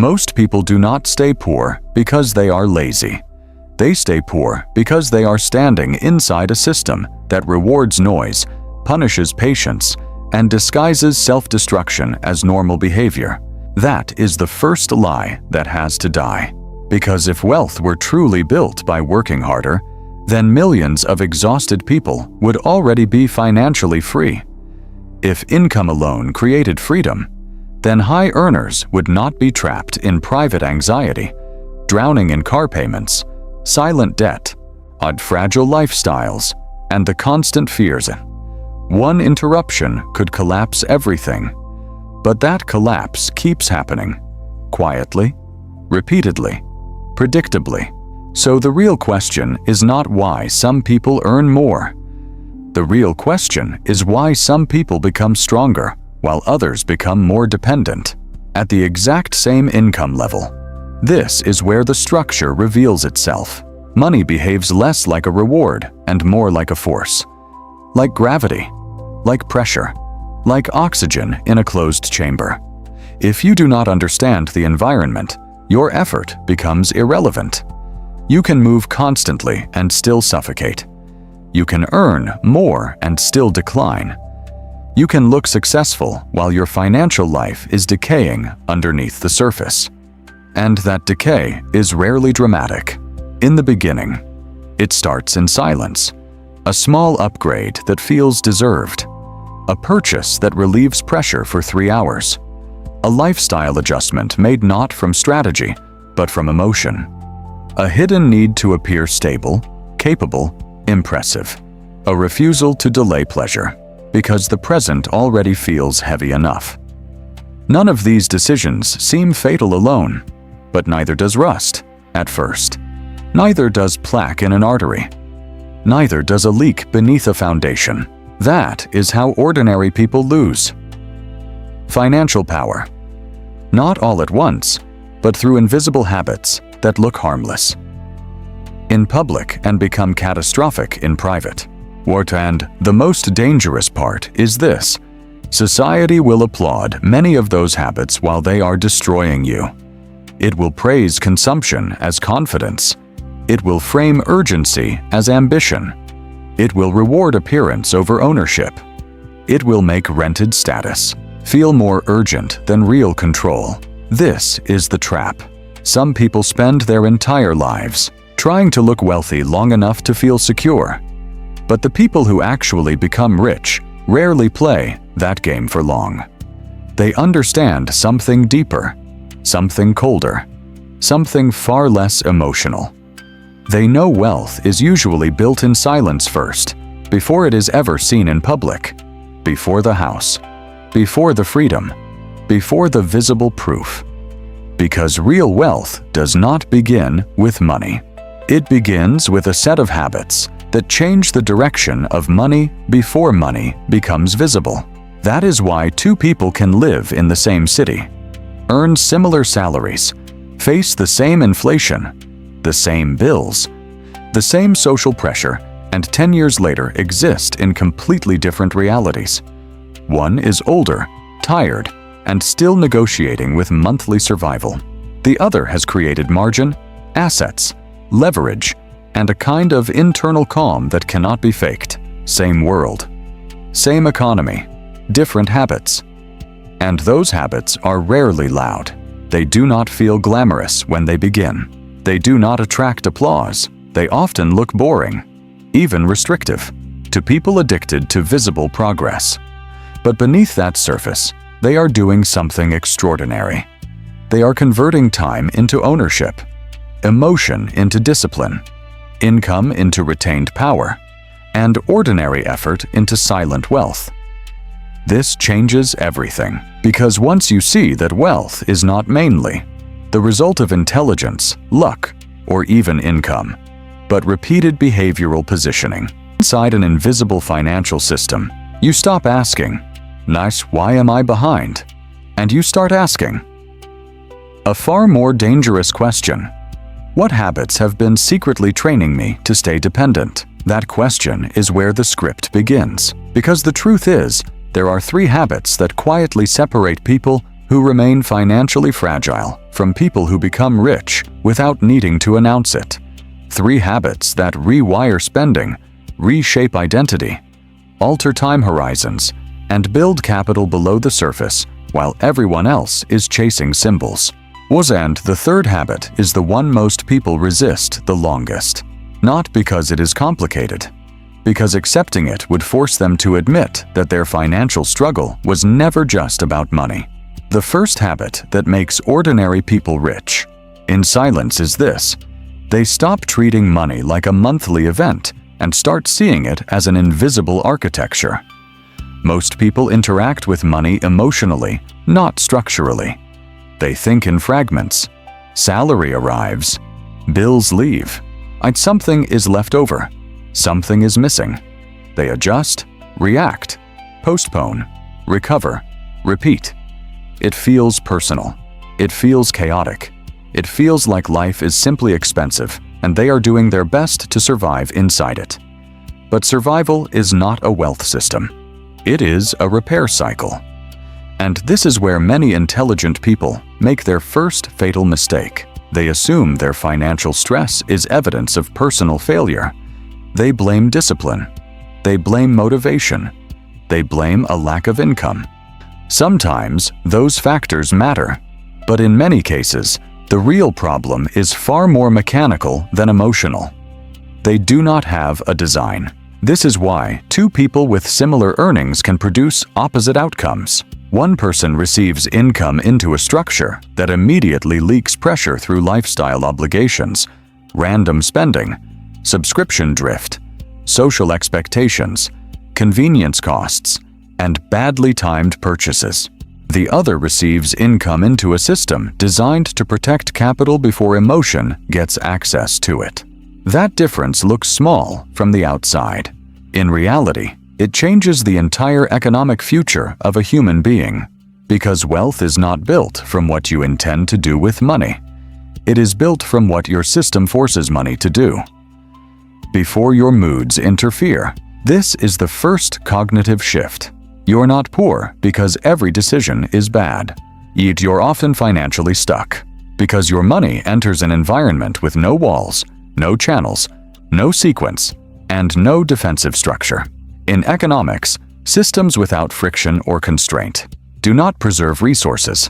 Most people do not stay poor because they are lazy. They stay poor because they are standing inside a system that rewards noise, punishes patience, and disguises self-destruction as normal behavior. That is the first lie that has to die. Because if wealth were truly built by working harder, then millions of exhausted people would already be financially free. If income alone created freedom, then high earners would not be trapped in private anxiety, drowning in car payments, silent debt, odd fragile lifestyles, and the constant fears. One interruption could collapse everything, but that collapse keeps happening, quietly, repeatedly, predictably. So the real question is not why some people earn more. The real question is why some people become stronger while others become more dependent at the exact same income level. This is where the structure reveals itself. Money behaves less like a reward and more like a force. Like gravity, like pressure, like oxygen in a closed chamber. If you do not understand the environment, your effort becomes irrelevant. You can move constantly and still suffocate. You can earn more and still decline. You can look successful while your financial life is decaying underneath the surface. And that decay is rarely dramatic. In the beginning, it starts in silence. A small upgrade that feels deserved. A purchase that relieves pressure for 3 hours. A lifestyle adjustment made not from strategy, but from emotion. A hidden need to appear stable, capable, impressive. A refusal to delay pleasure, because the present already feels heavy enough. None of these decisions seem fatal alone, but neither does rust, at first. Neither does plaque in an artery. Neither does a leak beneath a foundation. That is how ordinary people lose. Financial power. Not all at once, but through invisible habits that look harmless in public and become catastrophic in private. And the most dangerous part is this: society will applaud many of those habits while they are destroying you. It will praise consumption as confidence. It will frame urgency as ambition. It will reward appearance over ownership. It will make rented status feel more urgent than real control. This is the trap. Some people spend their entire lives trying to look wealthy long enough to feel secure. But the people who actually become rich rarely play that game for long. They understand something deeper, something colder, something far less emotional. They know wealth is usually built in silence first, before it is ever seen in public, before the house, before the freedom, before the visible proof. Because real wealth does not begin with money. It begins with a set of habits that change the direction of money before money becomes visible. That is why two people can live in the same city, earn similar salaries, face the same inflation, the same bills, the same social pressure, and 10 years later exist in completely different realities. One is older, tired, and still negotiating with monthly survival. The other has created margin, assets, leverage, and a kind of internal calm that cannot be faked. Same world, same economy, different habits. And those habits are rarely loud. They do not feel glamorous when they begin. They do not attract applause. They often look boring, even restrictive, to people addicted to visible progress. But beneath that surface, they are doing something extraordinary. They are converting time into ownership, emotion into discipline, income into retained power, and ordinary effort into silent wealth. This changes everything, because once you see that wealth is not mainly the result of intelligence, luck, or even income, but repeated behavioral positioning inside an invisible financial system, you stop asking, "Nice, why am I behind?" And you start asking a far more dangerous question. What habits have been secretly training me to stay dependent? That question is where the script begins. Because the truth is, there are 3 habits that quietly separate people who remain financially fragile from people who become rich without needing to announce it. 3 habits that rewire spending, reshape identity, alter time horizons, and build capital below the surface while everyone else is chasing symbols. And the 3rd habit is the one most people resist the longest. Not because it is complicated, because accepting it would force them to admit that their financial struggle was never just about money. The first habit that makes ordinary people rich in silence is this: they stop treating money like a monthly event and start seeing it as an invisible architecture. Most people interact with money emotionally, not structurally. They think in fragments. Salary arrives, bills leave, and something is left over, something is missing. They adjust, react, postpone, recover, repeat. It feels personal. It feels chaotic. It feels like life is simply expensive, and they are doing their best to survive inside it. But survival is not a wealth system. It is a repair cycle. And this is where many intelligent people make their first fatal mistake. They assume their financial stress is evidence of personal failure. They blame discipline. They blame motivation. They blame a lack of income. Sometimes those factors matter, but in many cases, the real problem is far more mechanical than emotional. They do not have a design. This is why 2 people with similar earnings can produce opposite outcomes. One person receives income into a structure that immediately leaks pressure through lifestyle obligations, random spending, subscription drift, social expectations, convenience costs, and badly timed purchases. The other receives income into a system designed to protect capital before emotion gets access to it. That difference looks small from the outside. In reality, it changes the entire economic future of a human being, because wealth is not built from what you intend to do with money. It is built from what your system forces money to do. Before your moods interfere, this is the first cognitive shift. You're not poor because every decision is bad. Yet you're often financially stuck because your money enters an environment with no walls, no channels, no sequence, and no defensive structure. In economics, systems without friction or constraint do not preserve resources.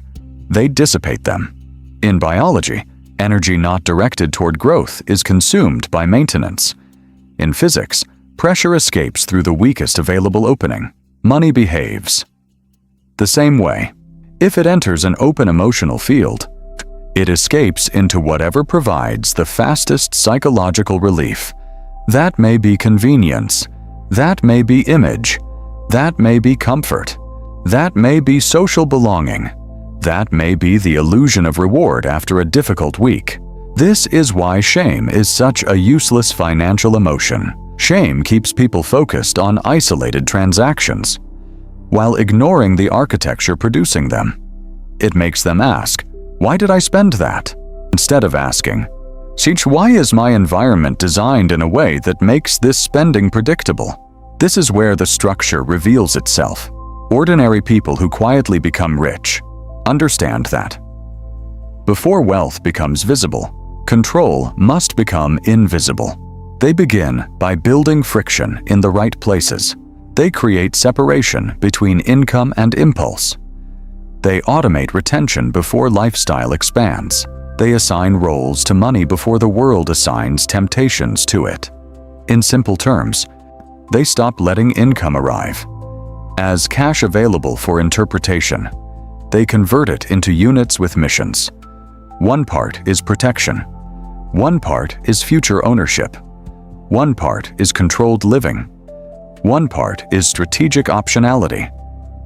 They dissipate them. In biology, energy not directed toward growth is consumed by maintenance. In physics, pressure escapes through the weakest available opening. Money behaves the same way. If it enters an open emotional field, it escapes into whatever provides the fastest psychological relief. That may be convenience. That may be image. That may be comfort. That may be social belonging. That may be the illusion of reward after a difficult week. This is why shame is such a useless financial emotion. Shame keeps people focused on isolated transactions, while ignoring the architecture producing them. It makes them ask, "Why did I spend that?" instead of asking, "Sheesh, why is my environment designed in a way that makes this spending predictable?" This is where the structure reveals itself. Ordinary people who quietly become rich understand that before wealth becomes visible, control must become invisible. They begin by building friction in the right places. They create separation between income and impulse. They automate retention before lifestyle expands. They assign roles to money before the world assigns temptations to it. In simple terms, they stop letting income arrive as cash available for interpretation. They convert it into units with missions. One part is protection. One part is future ownership. One part is controlled living. One part is strategic optionality.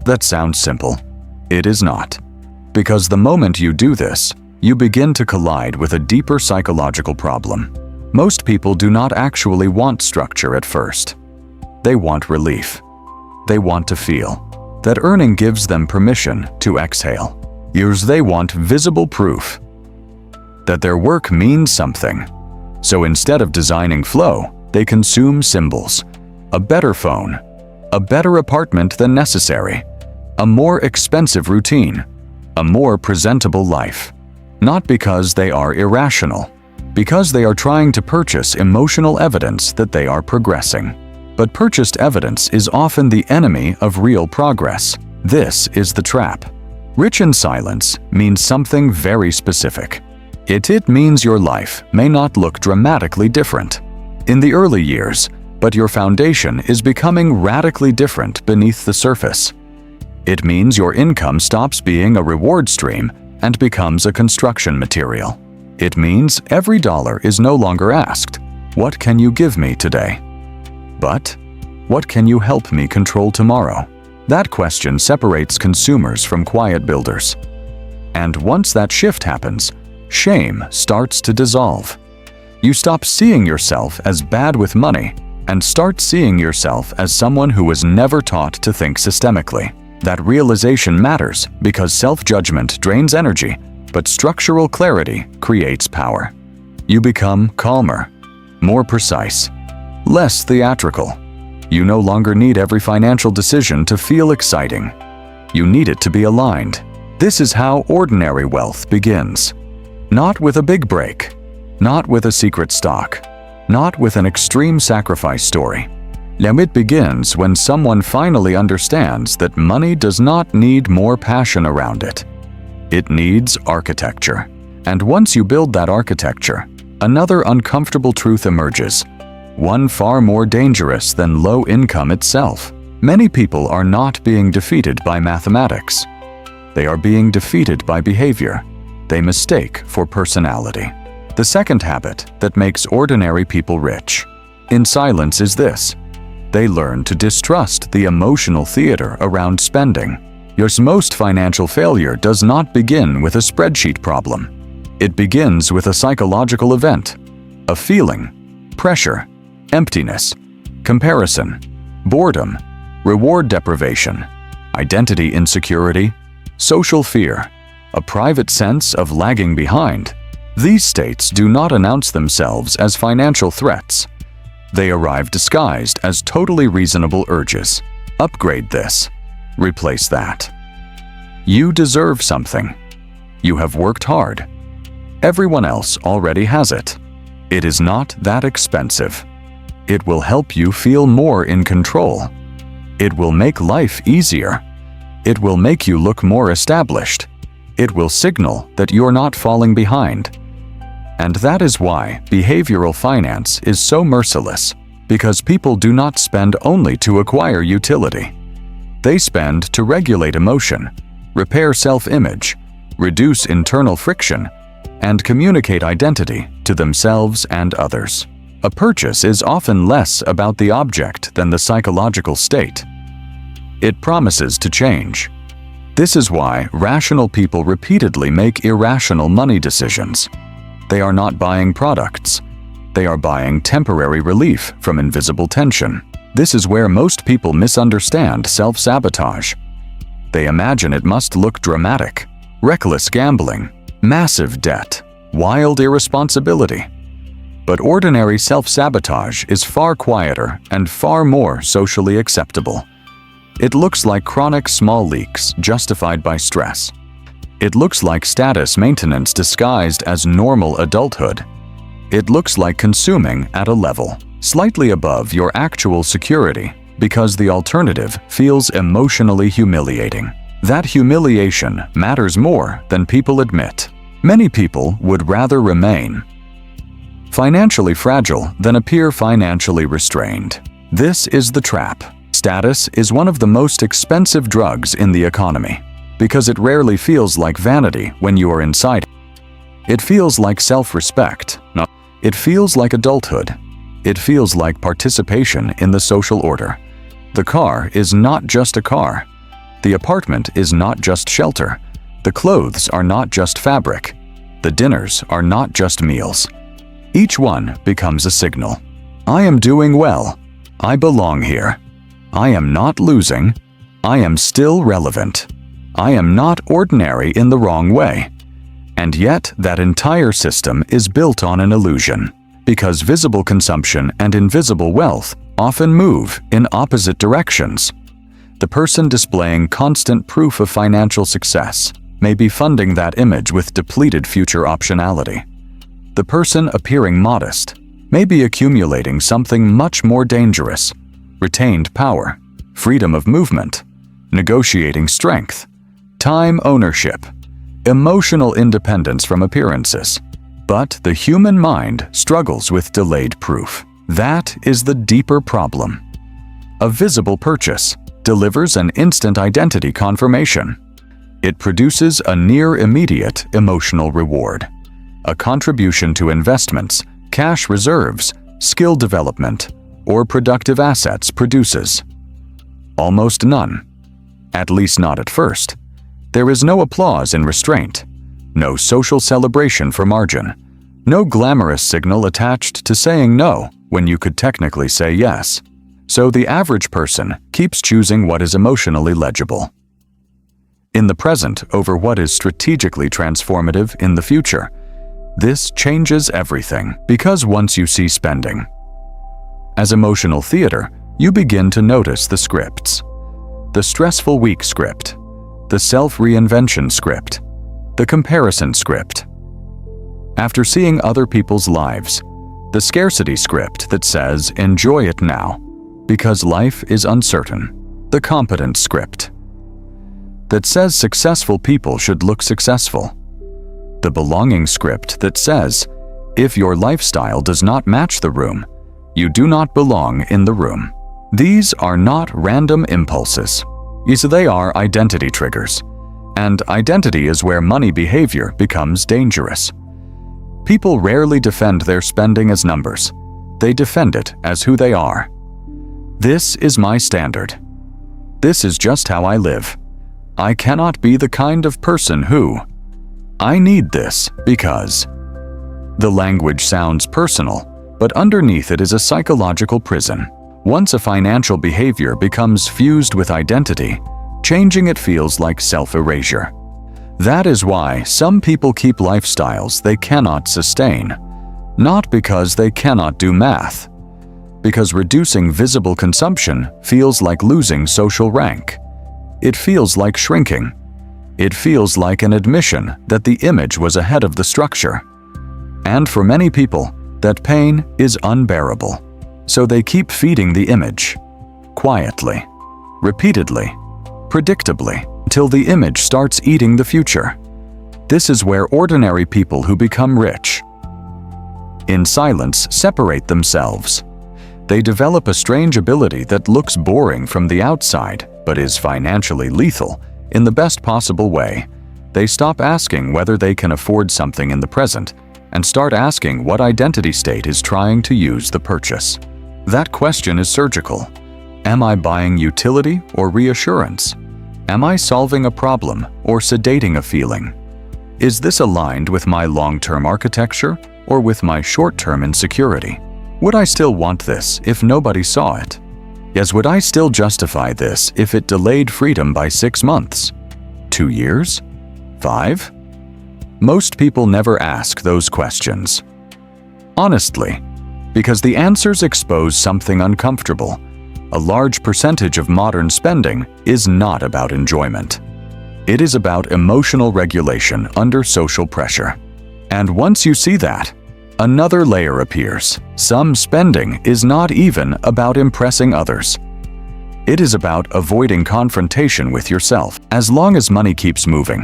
That sounds simple. It is not. Because the moment you do this, you begin to collide with a deeper psychological problem. Most people do not actually want structure at first. They want relief. They want to feel that earning gives them permission to exhale. They want visible proof that their work means something. So instead of designing flow, they consume symbols. A better phone, a better apartment than necessary, a more expensive routine, a more presentable life. Not because they are irrational, because they are trying to purchase emotional evidence that they are progressing. But purchased evidence is often the enemy of real progress. This is the trap. Rich in silence means something very specific. It means your life may not look dramatically different in the early years, but your foundation is becoming radically different beneath the surface. It means your income stops being a reward stream and becomes a construction material. It means every dollar is no longer asked, "What can you give me today?" but, "What can you help me control tomorrow?" That question separates consumers from quiet builders. And once that shift happens, shame starts to dissolve. You stop seeing yourself as bad with money and start seeing yourself as someone who was never taught to think systemically. That realization matters because self-judgment drains energy, but structural clarity creates power. You become calmer, more precise, less theatrical. You no longer need every financial decision to feel exciting. You need it to be aligned. This is how ordinary wealth begins. Not with a big break, not with a secret stock, not with an extreme sacrifice story. It begins when someone finally understands that money does not need more passion around it. It needs architecture. And once you build that architecture, another uncomfortable truth emerges, one far more dangerous than low income itself. Many people are not being defeated by mathematics. They are being defeated by behavior. They mistake for personality. The second habit that makes ordinary people rich in silence is this. They learn to distrust the emotional theater around spending. Your most financial failure does not begin with a spreadsheet problem. It begins with a psychological event, a feeling, pressure, emptiness, comparison, boredom, reward deprivation, identity insecurity, social fear, a private sense of lagging behind. These states do not announce themselves as financial threats. They arrive disguised as totally reasonable urges. Upgrade this. Replace that. You deserve something. You have worked hard. Everyone else already has it. It is not that expensive. It will help you feel more in control. It will make life easier. It will make you look more established. It will signal that you're not falling behind. And that is why behavioral finance is so merciless, because people do not spend only to acquire utility. They spend to regulate emotion, repair self-image, reduce internal friction, and communicate identity to themselves and others. A purchase is often less about the object than the psychological state. It promises to change. This is why rational people repeatedly make irrational money decisions. They are not buying products. They are buying temporary relief from invisible tension. This is where most people misunderstand self-sabotage. They imagine it must look dramatic, reckless gambling, massive debt, wild irresponsibility. But ordinary self-sabotage is far quieter and far more socially acceptable. It looks like chronic small leaks justified by stress. It looks like status maintenance disguised as normal adulthood. It looks like consuming at a level slightly above your actual security because the alternative feels emotionally humiliating. That humiliation matters more than people admit. Many people would rather remain financially fragile than appear financially restrained. This is the trap. Status is one of the most expensive drugs in the economy because it rarely feels like vanity when you are inside. It feels like self-respect. It feels like adulthood. It feels like participation in the social order. The car is not just a car. The apartment is not just shelter. The clothes are not just fabric. The dinners are not just meals. Each one becomes a signal. I am doing well. I belong here. I am not losing. I am still relevant. I am not ordinary in the wrong way. And yet, that entire system is built on an illusion, because visible consumption and invisible wealth often move in opposite directions. The person displaying constant proof of financial success may be funding that image with depleted future optionality. The person appearing modest may be accumulating something much more dangerous: retained power, freedom of movement, negotiating strength, time ownership, emotional independence from appearances. But the human mind struggles with delayed proof. That is the deeper problem. A visible purchase delivers an instant identity confirmation. It produces a near-immediate emotional reward. A contribution to investments, cash reserves, skill development, or productive assets produces almost none. At least not at first. There is no applause in restraint, no social celebration for margin, no glamorous signal attached to saying no when you could technically say yes. So the average person keeps choosing what is emotionally legible in the present over what is strategically transformative in the future. This changes everything, because once you see spending as emotional theater, you begin to notice the scripts. The stressful week script, the self-reinvention script, the comparison script. After seeing other people's lives, the scarcity script that says, enjoy it now, because life is uncertain. The competence script that says successful people should look successful. The belonging script that says, if your lifestyle does not match the room, you do not belong in the room. These are not random impulses. Yes, they are identity triggers. And identity is where money behavior becomes dangerous. People rarely defend their spending as numbers. They defend it as who they are. This is my standard. This is just how I live. I cannot be the kind of person who. I need this because. The language sounds personal, but underneath it is a psychological prison. Once a financial behavior becomes fused with identity, changing it feels like self-erasure. That is why some people keep lifestyles they cannot sustain. Not because they cannot do math. Because reducing visible consumption feels like losing social rank. It feels like shrinking. It feels like an admission that the image was ahead of the structure. And for many people, that pain is unbearable. So they keep feeding the image. Quietly. Repeatedly. Predictably. Until the image starts eating the future. This is where ordinary people who become rich, in silence, separate themselves. They develop a strange ability that looks boring from the outside, but is financially lethal in the best possible way. They stop asking whether they can afford something in the present and start asking what identity state is trying to use the purchase. That question is surgical. Am I buying utility or reassurance? Am I solving a problem or sedating a feeling? Is this aligned with my long-term architecture or with my short-term insecurity? Would I still want this if nobody saw it? Yes, would I still justify this if it delayed freedom by 6 months? 2 years? 5? Most people never ask those questions. Honestly, because the answers expose something uncomfortable. A large percentage of modern spending is not about enjoyment. It is about emotional regulation under social pressure. And once you see that, another layer appears. Some spending is not even about impressing others. It is about avoiding confrontation with yourself. As long as money keeps moving,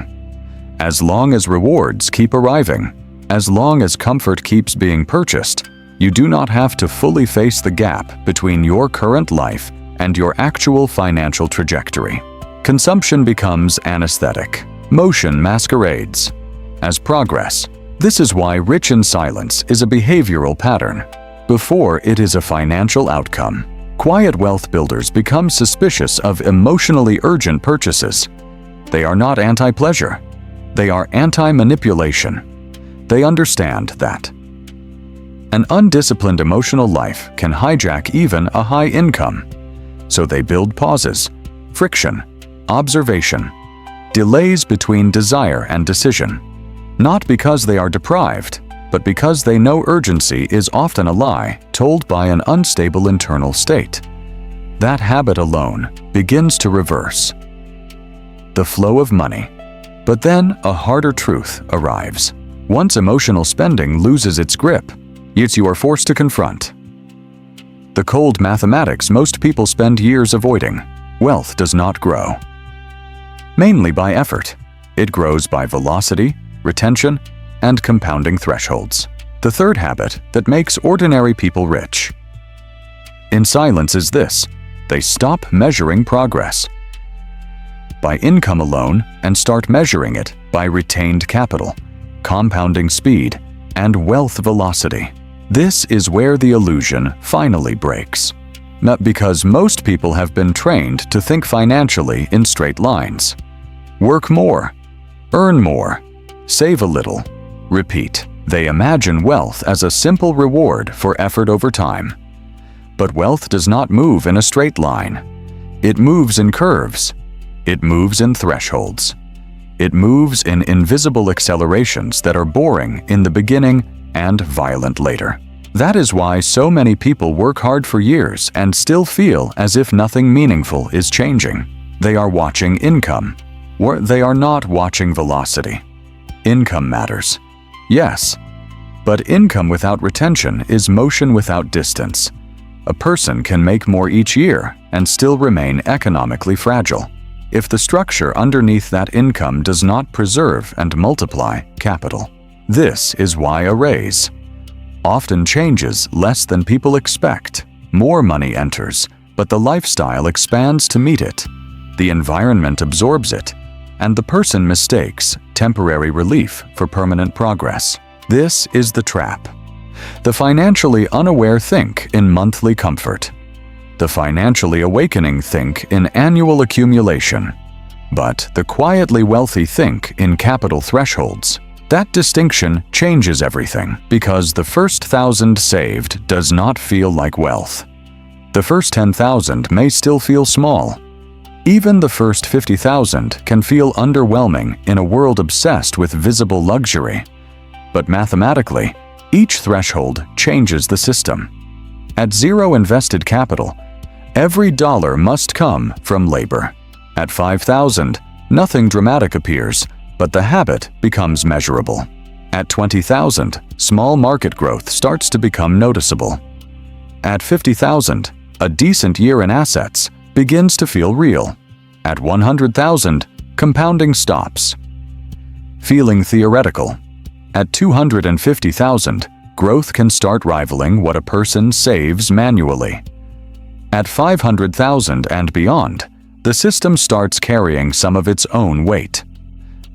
as long as rewards keep arriving, as long as comfort keeps being purchased, you do not have to fully face the gap between your current life and your actual financial trajectory. Consumption becomes anesthetic. Motion masquerades as progress. This is why rich in silence is a behavioral pattern before it is a financial outcome. Quiet wealth builders become suspicious of emotionally urgent purchases. They are not anti-pleasure. They are anti-manipulation. They understand that an undisciplined emotional life can hijack even a high income. So they build pauses, friction, observation, delays between desire and decision. Not because they are deprived, but because they know urgency is often a lie told by an unstable internal state. That habit alone begins to reverse the flow of money. But then a harder truth arrives. Once emotional spending loses its grip, you are forced to confront the cold mathematics most people spend years avoiding. Wealth does not grow mainly by effort. It grows by velocity, retention, and compounding thresholds. The third habit that makes ordinary people rich in silence is this: they stop measuring progress by income alone and start measuring it by retained capital, compounding speed, and wealth velocity. This is where the illusion finally breaks. Not because most people have been trained to think financially in straight lines. Work more, earn more, save a little, repeat. They imagine wealth as a simple reward for effort over time. But wealth does not move in a straight line. It moves in curves. It moves in thresholds. It moves in invisible accelerations that are boring in the beginning and violent later. That is why so many people work hard for years and still feel as if nothing meaningful is changing. They are watching income, or they are not watching velocity. Income matters. Yes, but income without retention is motion without distance. A person can make more each year and still remain economically fragile if the structure underneath that income does not preserve and multiply capital. This is why a raise often changes less than people expect. More money enters, but the lifestyle expands to meet it. The environment absorbs it, and the person mistakes temporary relief for permanent progress. This is the trap. The financially unaware think in monthly comfort. The financially awakening think in annual accumulation. But the quietly wealthy think in capital thresholds. That distinction changes everything, because the first 1,000 saved does not feel like wealth. The first 10,000 may still feel small. Even the first 50,000 can feel underwhelming in a world obsessed with visible luxury. But mathematically, each threshold changes the system. At zero invested capital, every dollar must come from labor. At 5,000, nothing dramatic appears, but the habit becomes measurable. At 20,000, small market growth starts to become noticeable. At 50,000, a decent year in assets begins to feel real. At 100,000, compounding stops feeling theoretical. At 250,000, growth can start rivaling what a person saves manually. At 500,000 and beyond, the system starts carrying some of its own weight.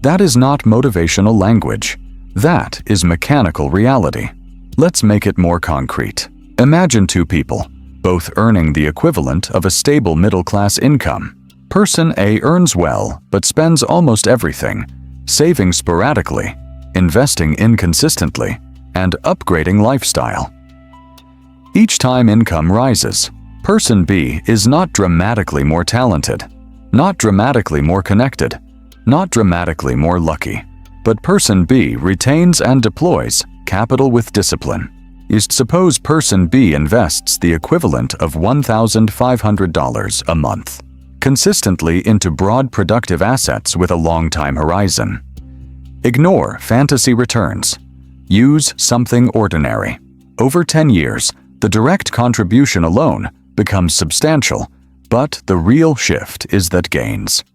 That is not motivational language. That is mechanical reality. Let's make it more concrete. Imagine two people, both earning the equivalent of a stable middle-class income. Person A earns well, but spends almost everything, saving sporadically, investing inconsistently, and upgrading lifestyle. Each time income rises, Person B is not dramatically more talented, not dramatically more connected, not dramatically more lucky, but Person B retains and deploys capital with discipline. Suppose Person B invests the equivalent of $1,500 a month, consistently into broad productive assets with a long time horizon. Ignore fantasy returns. Use something ordinary. Over 10 years, the direct contribution alone becomes substantial, but the real shift is that gains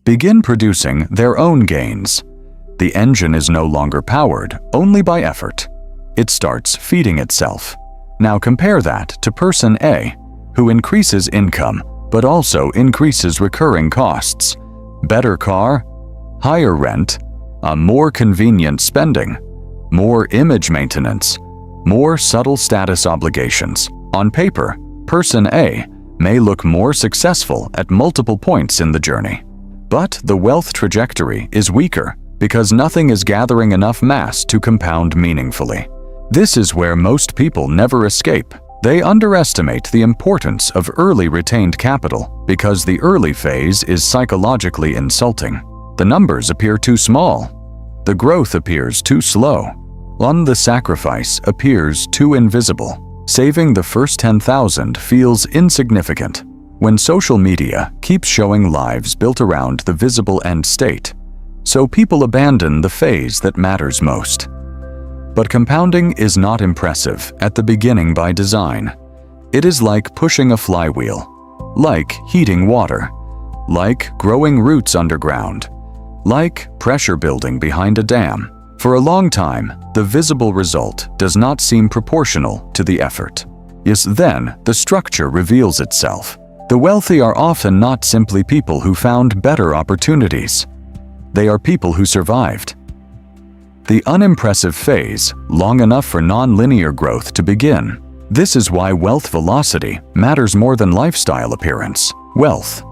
begin producing their own gains. The engine is no longer powered only by effort. It starts feeding itself. Now compare that to Person A, who increases income but also increases recurring costs. Better car, higher rent, a more convenient spending, more image maintenance, more subtle status obligations. On paper, Person A may look more successful at multiple points in the journey. But the wealth trajectory is weaker because nothing is gathering enough mass to compound meaningfully. This is where most people never escape. They underestimate the importance of early retained capital because the early phase is psychologically insulting. The numbers appear too small. The growth appears too slow. The sacrifice appears too invisible. Saving the first 10,000 feels insignificant. When social media keeps showing lives built around the visible end state, so people abandon the phase that matters most. But compounding is not impressive at the beginning by design. It is like pushing a flywheel, like heating water, like growing roots underground, like pressure building behind a dam. For a long time, the visible result does not seem proportional to the effort. Yes, then the structure reveals itself. The wealthy are often not simply people who found better opportunities. They are people who survived the unimpressive phase long enough for non-linear growth to begin. This is why wealth velocity matters more than lifestyle appearance. Wealth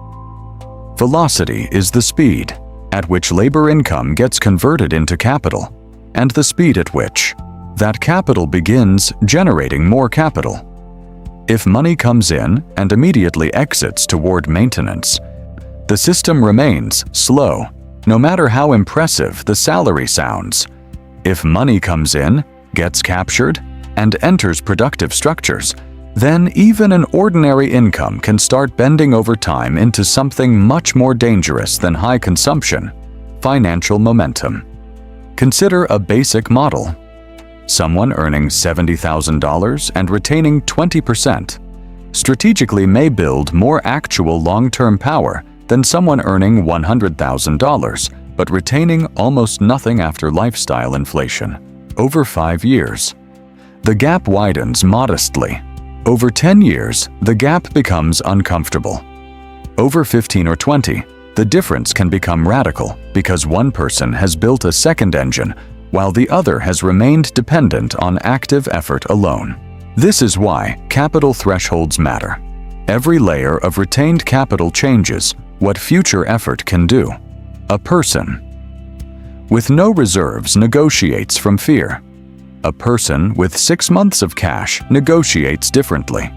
velocity is the speed at which labor income gets converted into capital, and the speed at which that capital begins generating more capital. If money comes in and immediately exits toward maintenance, the system remains slow, no matter how impressive the salary sounds. If money comes in, gets captured, and enters productive structures, then even an ordinary income can start bending over time into something much more dangerous than high consumption: financial momentum. Consider a basic model. Someone earning $70,000 and retaining 20% strategically may build more actual long-term power than someone earning $100,000 but retaining almost nothing after lifestyle inflation. Over 5 years, the gap widens modestly. Over 10 years, the gap becomes uncomfortable. Over 15 or 20, the difference can become radical because one person has built a second engine while the other has remained dependent on active effort alone. This is why capital thresholds matter. Every layer of retained capital changes what future effort can do. A person with no reserves negotiates from fear. A person with 6 months of cash negotiates differently.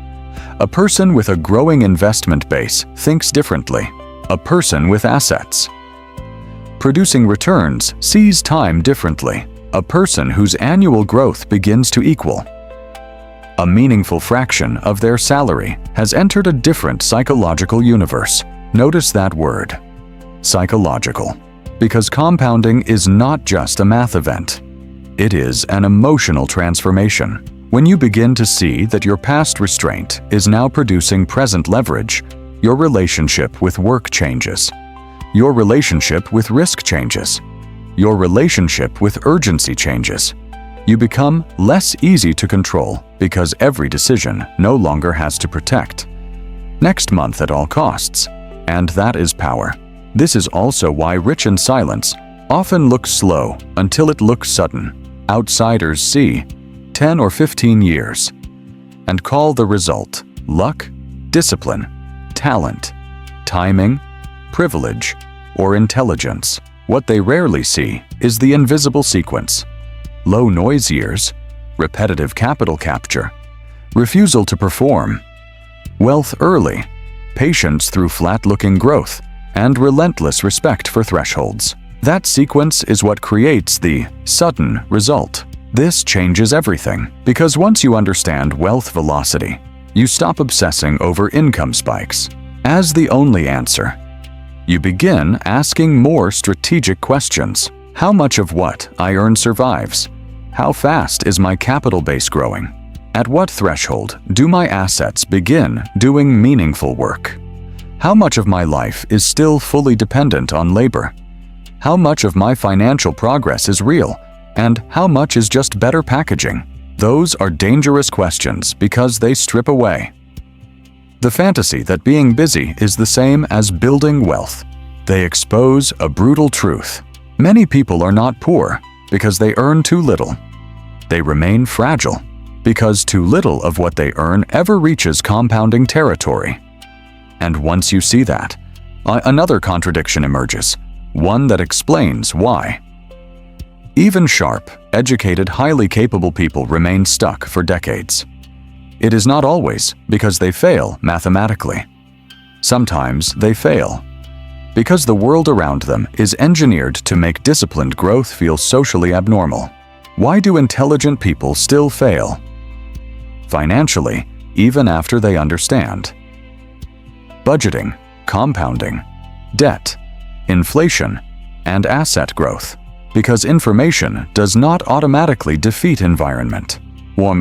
A person with a growing investment base thinks differently. A person with assets producing returns sees time differently. A person whose annual growth begins to equal a meaningful fraction of their salary has entered a different psychological universe. Notice that word, psychological, because compounding is not just a math event. It is an emotional transformation. When you begin to see that your past restraint is now producing present leverage, your relationship with work changes. Your relationship with risk changes. Your relationship with urgency changes. You become less easy to control because every decision no longer has to protect next month at all costs. And that is power. This is also why rich in silence often looks slow until it looks sudden. Outsiders see 10 or 15 years and call the result luck, discipline, talent, timing, privilege, or intelligence. What they rarely see is the invisible sequence: low noise years, repetitive capital capture, refusal to perform, wealth early, patience through flat-looking growth, and relentless respect for thresholds. That sequence is what creates the sudden result. This changes everything, because once you understand wealth velocity, you stop obsessing over income spikes as the only answer. You begin asking more strategic questions. How much of what I earn survives? How fast is my capital base growing? At what threshold do my assets begin doing meaningful work? How much of my life is still fully dependent on labor? How much of my financial progress is real? And how much is just better packaging? Those are dangerous questions because they strip away the fantasy that being busy is the same as building wealth. They expose a brutal truth. Many people are not poor because they earn too little. They remain fragile because too little of what they earn ever reaches compounding territory. And once you see that, another contradiction emerges, one that explains why. Even sharp, educated, highly capable people remain stuck for decades. It is not always because they fail mathematically. Sometimes they fail because the world around them is engineered to make disciplined growth feel socially abnormal. Why do intelligent people still fail financially, even after they understand budgeting, compounding, debt, inflation, and asset growth, because information does not automatically defeat environment.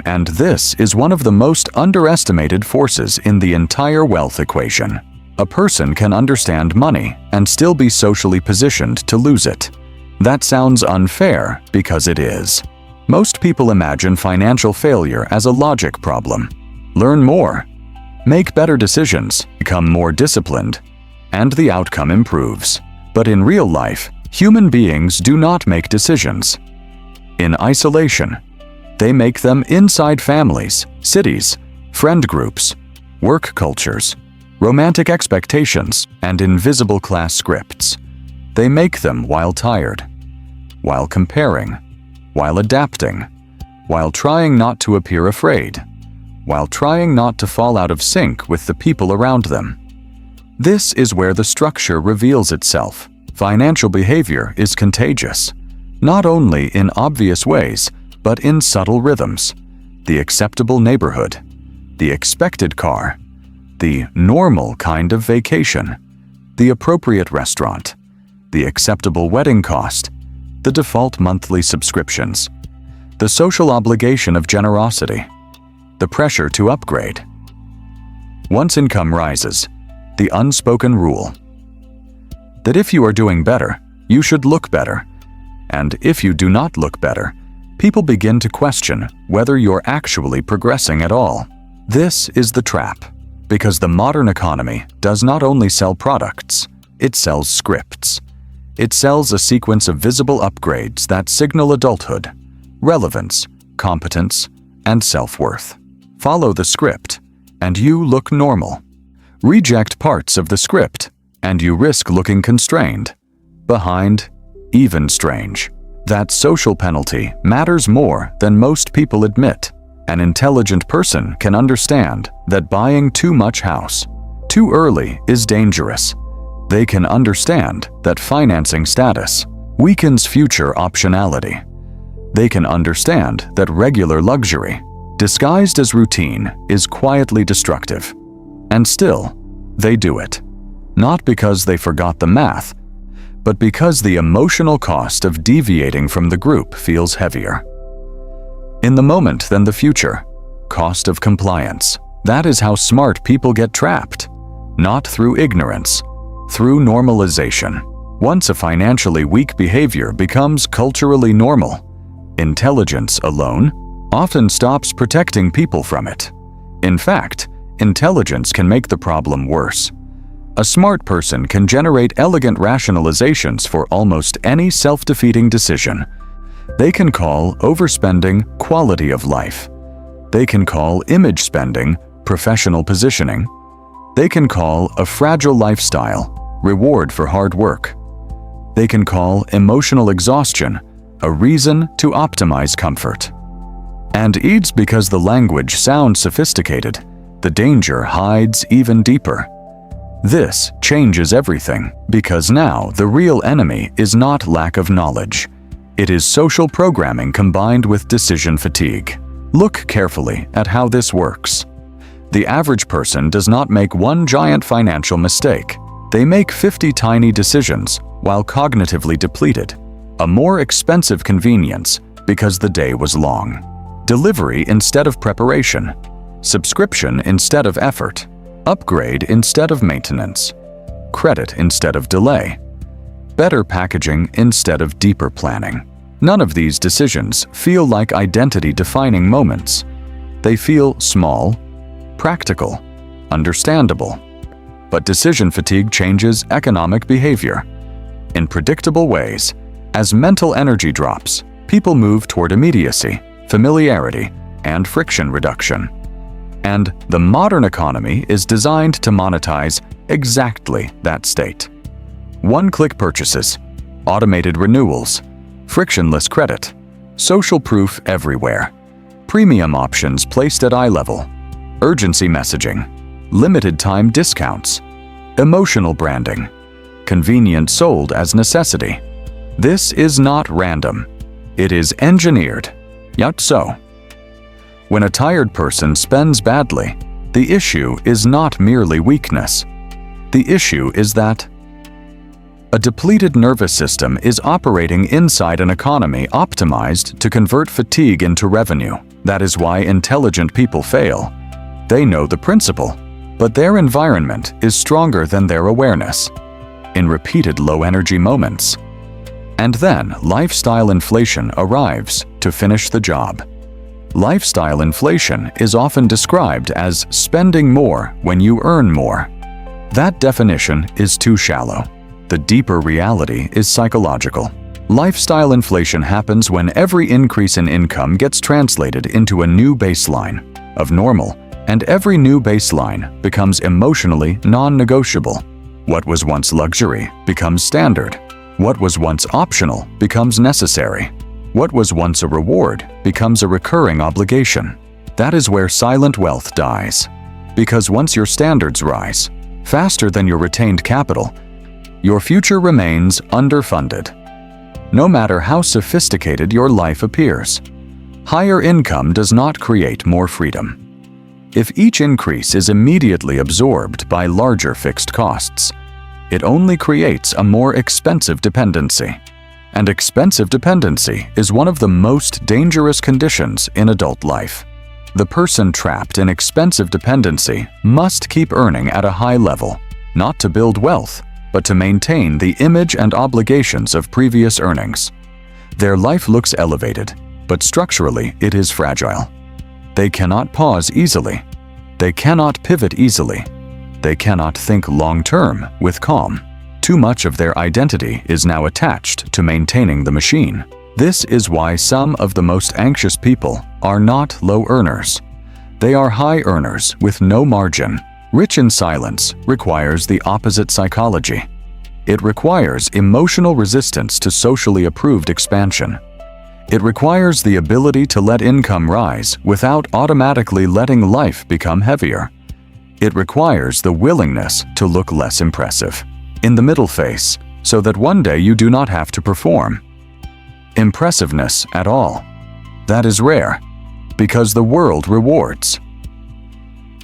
And this is one of the most underestimated forces in the entire wealth equation. A person can understand money and still be socially positioned to lose it. That sounds unfair because it is. Most people imagine financial failure as a logic problem. Learn more, make better decisions, become more disciplined, and the outcome improves. But in real life, human beings do not make decisions in isolation. They make them inside families, cities, friend groups, work cultures, romantic expectations, and invisible class scripts. They make them while tired, while comparing, while adapting, while trying not to appear afraid, while trying not to fall out of sync with the people around them. This is where the structure reveals itself. Financial behavior is contagious, not only in obvious ways, but in subtle rhythms. The acceptable neighborhood, the expected car, the normal kind of vacation, the appropriate restaurant, the acceptable wedding cost, the default monthly subscriptions, the social obligation of generosity, the pressure to upgrade. Once income rises, the unspoken rule that if you are doing better, you should look better, and if you do not look better, people begin to question whether you're actually progressing at all. This is the trap, because the modern economy does not only sell products, it sells scripts. It sells a sequence of visible upgrades that signal adulthood, relevance, competence, and self-worth. Follow the script, and you look normal. Reject parts of the script, and you risk looking constrained, behind, even strange. That social penalty matters more than most people admit. An intelligent person can understand that buying too much house too early is dangerous. They can understand that financing status weakens future optionality. They can understand that regular luxury, disguised as routine, is quietly destructive. And still, they do it. Not because they forgot the math, but because the emotional cost of deviating from the group feels heavier in the moment than the future. Cost of compliance. That is how smart people get trapped. Not through ignorance, through normalization. Once a financially weak behavior becomes culturally normal, intelligence alone often stops protecting people from it. In fact, intelligence can make the problem worse. A smart person can generate elegant rationalizations for almost any self-defeating decision. They can call overspending quality of life. They can call image spending professional positioning. They can call a fragile lifestyle reward for hard work. They can call emotional exhaustion a reason to optimize comfort. And it's because the language sounds sophisticated, the danger hides even deeper. This changes everything, because now the real enemy is not lack of knowledge. It is social programming combined with decision fatigue. Look carefully at how this works. The average person does not make one giant financial mistake. They make 50 tiny decisions while cognitively depleted. A more expensive convenience because the day was long. Delivery instead of preparation. Subscription instead of effort. Upgrade instead of maintenance. Credit instead of delay. Better packaging instead of deeper planning. None of these decisions feel like identity-defining moments. They feel small, practical, understandable. But decision fatigue changes economic behavior. In predictable ways, as mental energy drops, people move toward immediacy, familiarity, and friction reduction. And the modern economy is designed to monetize exactly that state. One-click purchases, automated renewals, frictionless credit, social proof everywhere, premium options placed at eye level, urgency messaging, limited time discounts, emotional branding, convenience sold as necessity. This is not random. It is engineered. Yet so. When a tired person spends badly, the issue is not merely weakness. The issue is that A depleted nervous system is operating inside an economy optimized to convert fatigue into revenue. That is why intelligent people fail. They know the principle, but their environment is stronger than their awareness. In repeated low-energy moments. And then lifestyle inflation arrives to finish the job. Lifestyle inflation is often described as spending more when you earn more. That definition is too shallow. The deeper reality is psychological. Lifestyle inflation happens when every increase in income gets translated into a new baseline of normal, and every new baseline becomes emotionally non-negotiable. What was once luxury becomes standard. What was once optional becomes necessary. What was once a reward becomes a recurring obligation. That is where silent wealth dies. Because once your standards rise faster than your retained capital, your future remains underfunded. No matter how sophisticated your life appears, higher income does not create more freedom. If each increase is immediately absorbed by larger fixed costs, it only creates a more expensive dependency. And expensive dependency is one of the most dangerous conditions in adult life. The person trapped in expensive dependency must keep earning at a high level, not to build wealth, but to maintain the image and obligations of previous earnings. Their life looks elevated, but structurally it is fragile. They cannot pause easily. They cannot pivot easily. They cannot think long-term with calm. Too much of their identity is now attached to maintaining the machine. This is why some of the most anxious people are not low earners. They are high earners with no margin. Rich in silence requires the opposite psychology. It requires emotional resistance to socially approved expansion. It requires the ability to let income rise without automatically letting life become heavier. It requires the willingness to look less impressive in the middle face, so that one day you do not have to perform impressiveness at all. That is rare, because the world rewards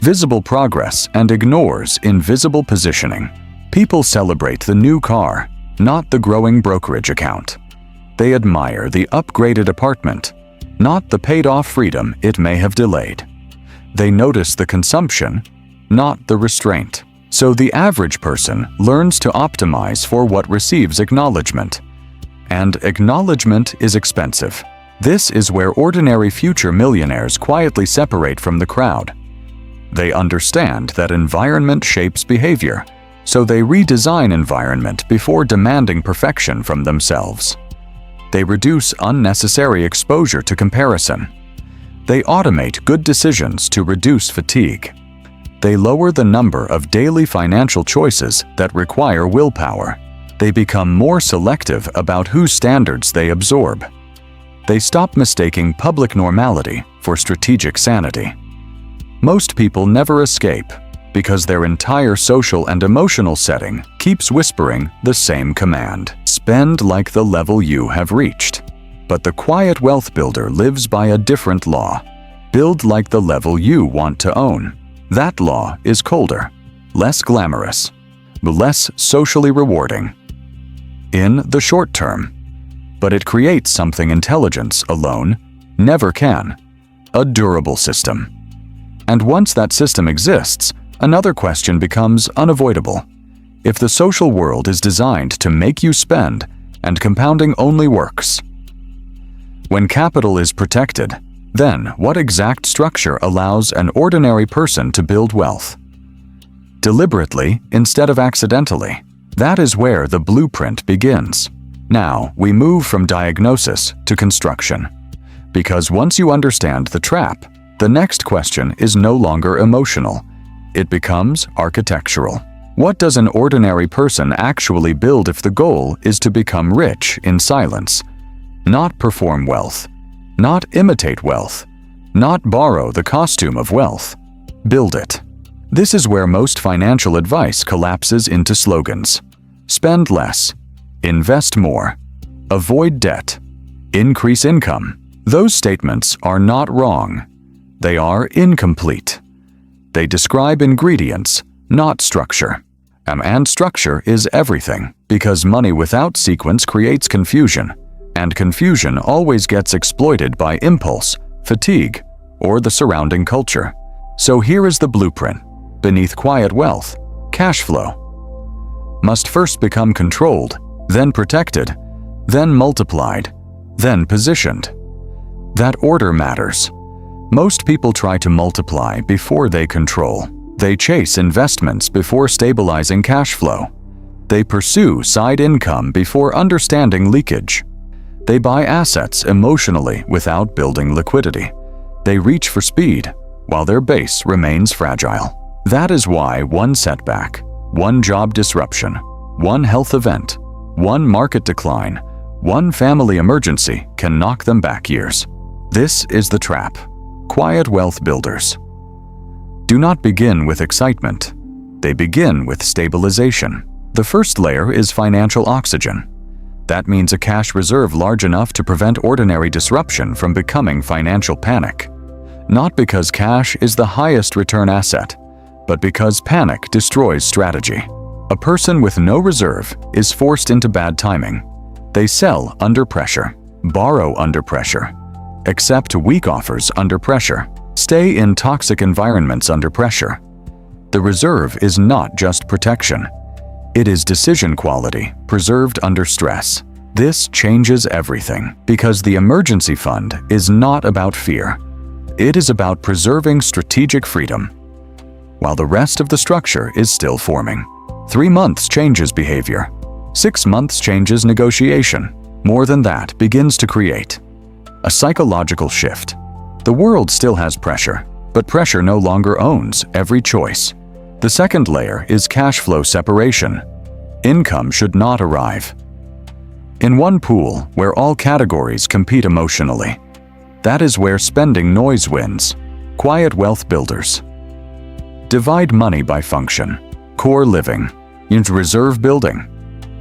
visible progress and ignores invisible positioning. People celebrate the new car, not the growing brokerage account. They admire the upgraded apartment, not the paid-off freedom it may have delayed. They notice the consumption, not the restraint. So the average person learns to optimize for what receives acknowledgement. And acknowledgement is expensive. This is where ordinary future millionaires quietly separate from the crowd. They understand that environment shapes behavior, so they redesign environment before demanding perfection from themselves. They reduce unnecessary exposure to comparison. They automate good decisions to reduce fatigue. They lower the number of daily financial choices that require willpower. They become more selective about whose standards they absorb. They stop mistaking public normality for strategic sanity. Most people never escape because their entire social and emotional setting keeps whispering the same command: spend like the level you have reached. But the quiet wealth builder lives by a different law: build like the level you want to own. That law is colder, less glamorous, but less socially rewarding in the short term. But it creates something intelligence alone never can: a durable system. And once that system exists, another question becomes unavoidable. If the social world is designed to make you spend, and compounding only works, when capital is protected, then what exact structure allows an ordinary person to build wealth? Deliberately instead of accidentally. That is where the blueprint begins. Now, we move from diagnosis to construction. Because once you understand the trap, the next question is no longer emotional. It becomes architectural. What does an ordinary person actually build if the goal is to become rich in silence? Not perform wealth, not imitate wealth, not borrow the costume of wealth. Build it. This is where most financial advice collapses into slogans. Spend less, invest more, avoid debt, increase income. Those statements are not wrong. They are incomplete. They describe ingredients, not structure. And structure is everything, because money without sequence creates confusion, and confusion always gets exploited by impulse, fatigue, or the surrounding culture. So here is the blueprint. Beneath quiet wealth, cash flow must first become controlled, then protected, then multiplied, then positioned. That order matters. Most people try to multiply before they control. They chase investments before stabilizing cash flow. They pursue side income before understanding leakage. They buy assets emotionally without building liquidity. They reach for speed while their base remains fragile. That is why one setback, one job disruption, one health event, one market decline, one family emergency can knock them back years. This is the trap. Quiet wealth builders do not begin with excitement. They begin with stabilization. The first layer is financial oxygen. That means a cash reserve large enough to prevent ordinary disruption from becoming financial panic. Not because cash is the highest return asset, but because panic destroys strategy. A person with no reserve is forced into bad timing. They sell under pressure, borrow under pressure, accept weak offers under pressure, stay in toxic environments under pressure. The reserve is not just protection. It is decision quality, preserved under stress. This changes everything, because the emergency fund is not about fear. It is about preserving strategic freedom, while the rest of the structure is still forming. 3 months changes behavior. 6 months changes negotiation. More than that begins to create a psychological shift. The world still has pressure, but pressure no longer owns every choice. The second layer is cash flow separation. Income should not arrive in one pool where all categories compete emotionally. That is where spending noise wins. Quiet wealth builders divide money by function: core living, into reserve building,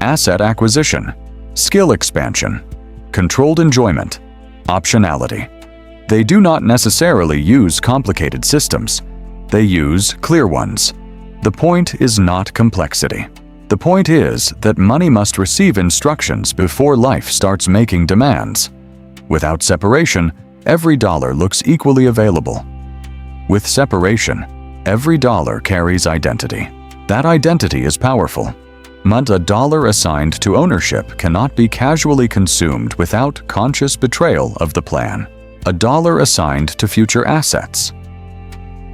asset acquisition, skill expansion, controlled enjoyment, optionality. They do not necessarily use complicated systems. They use clear ones. The point is not complexity. The point is that money must receive instructions before life starts making demands. Without separation, every dollar looks equally available. With separation, every dollar carries identity. That identity is powerful. But a dollar assigned to ownership cannot be casually consumed without conscious betrayal of the plan. A dollar assigned to future assets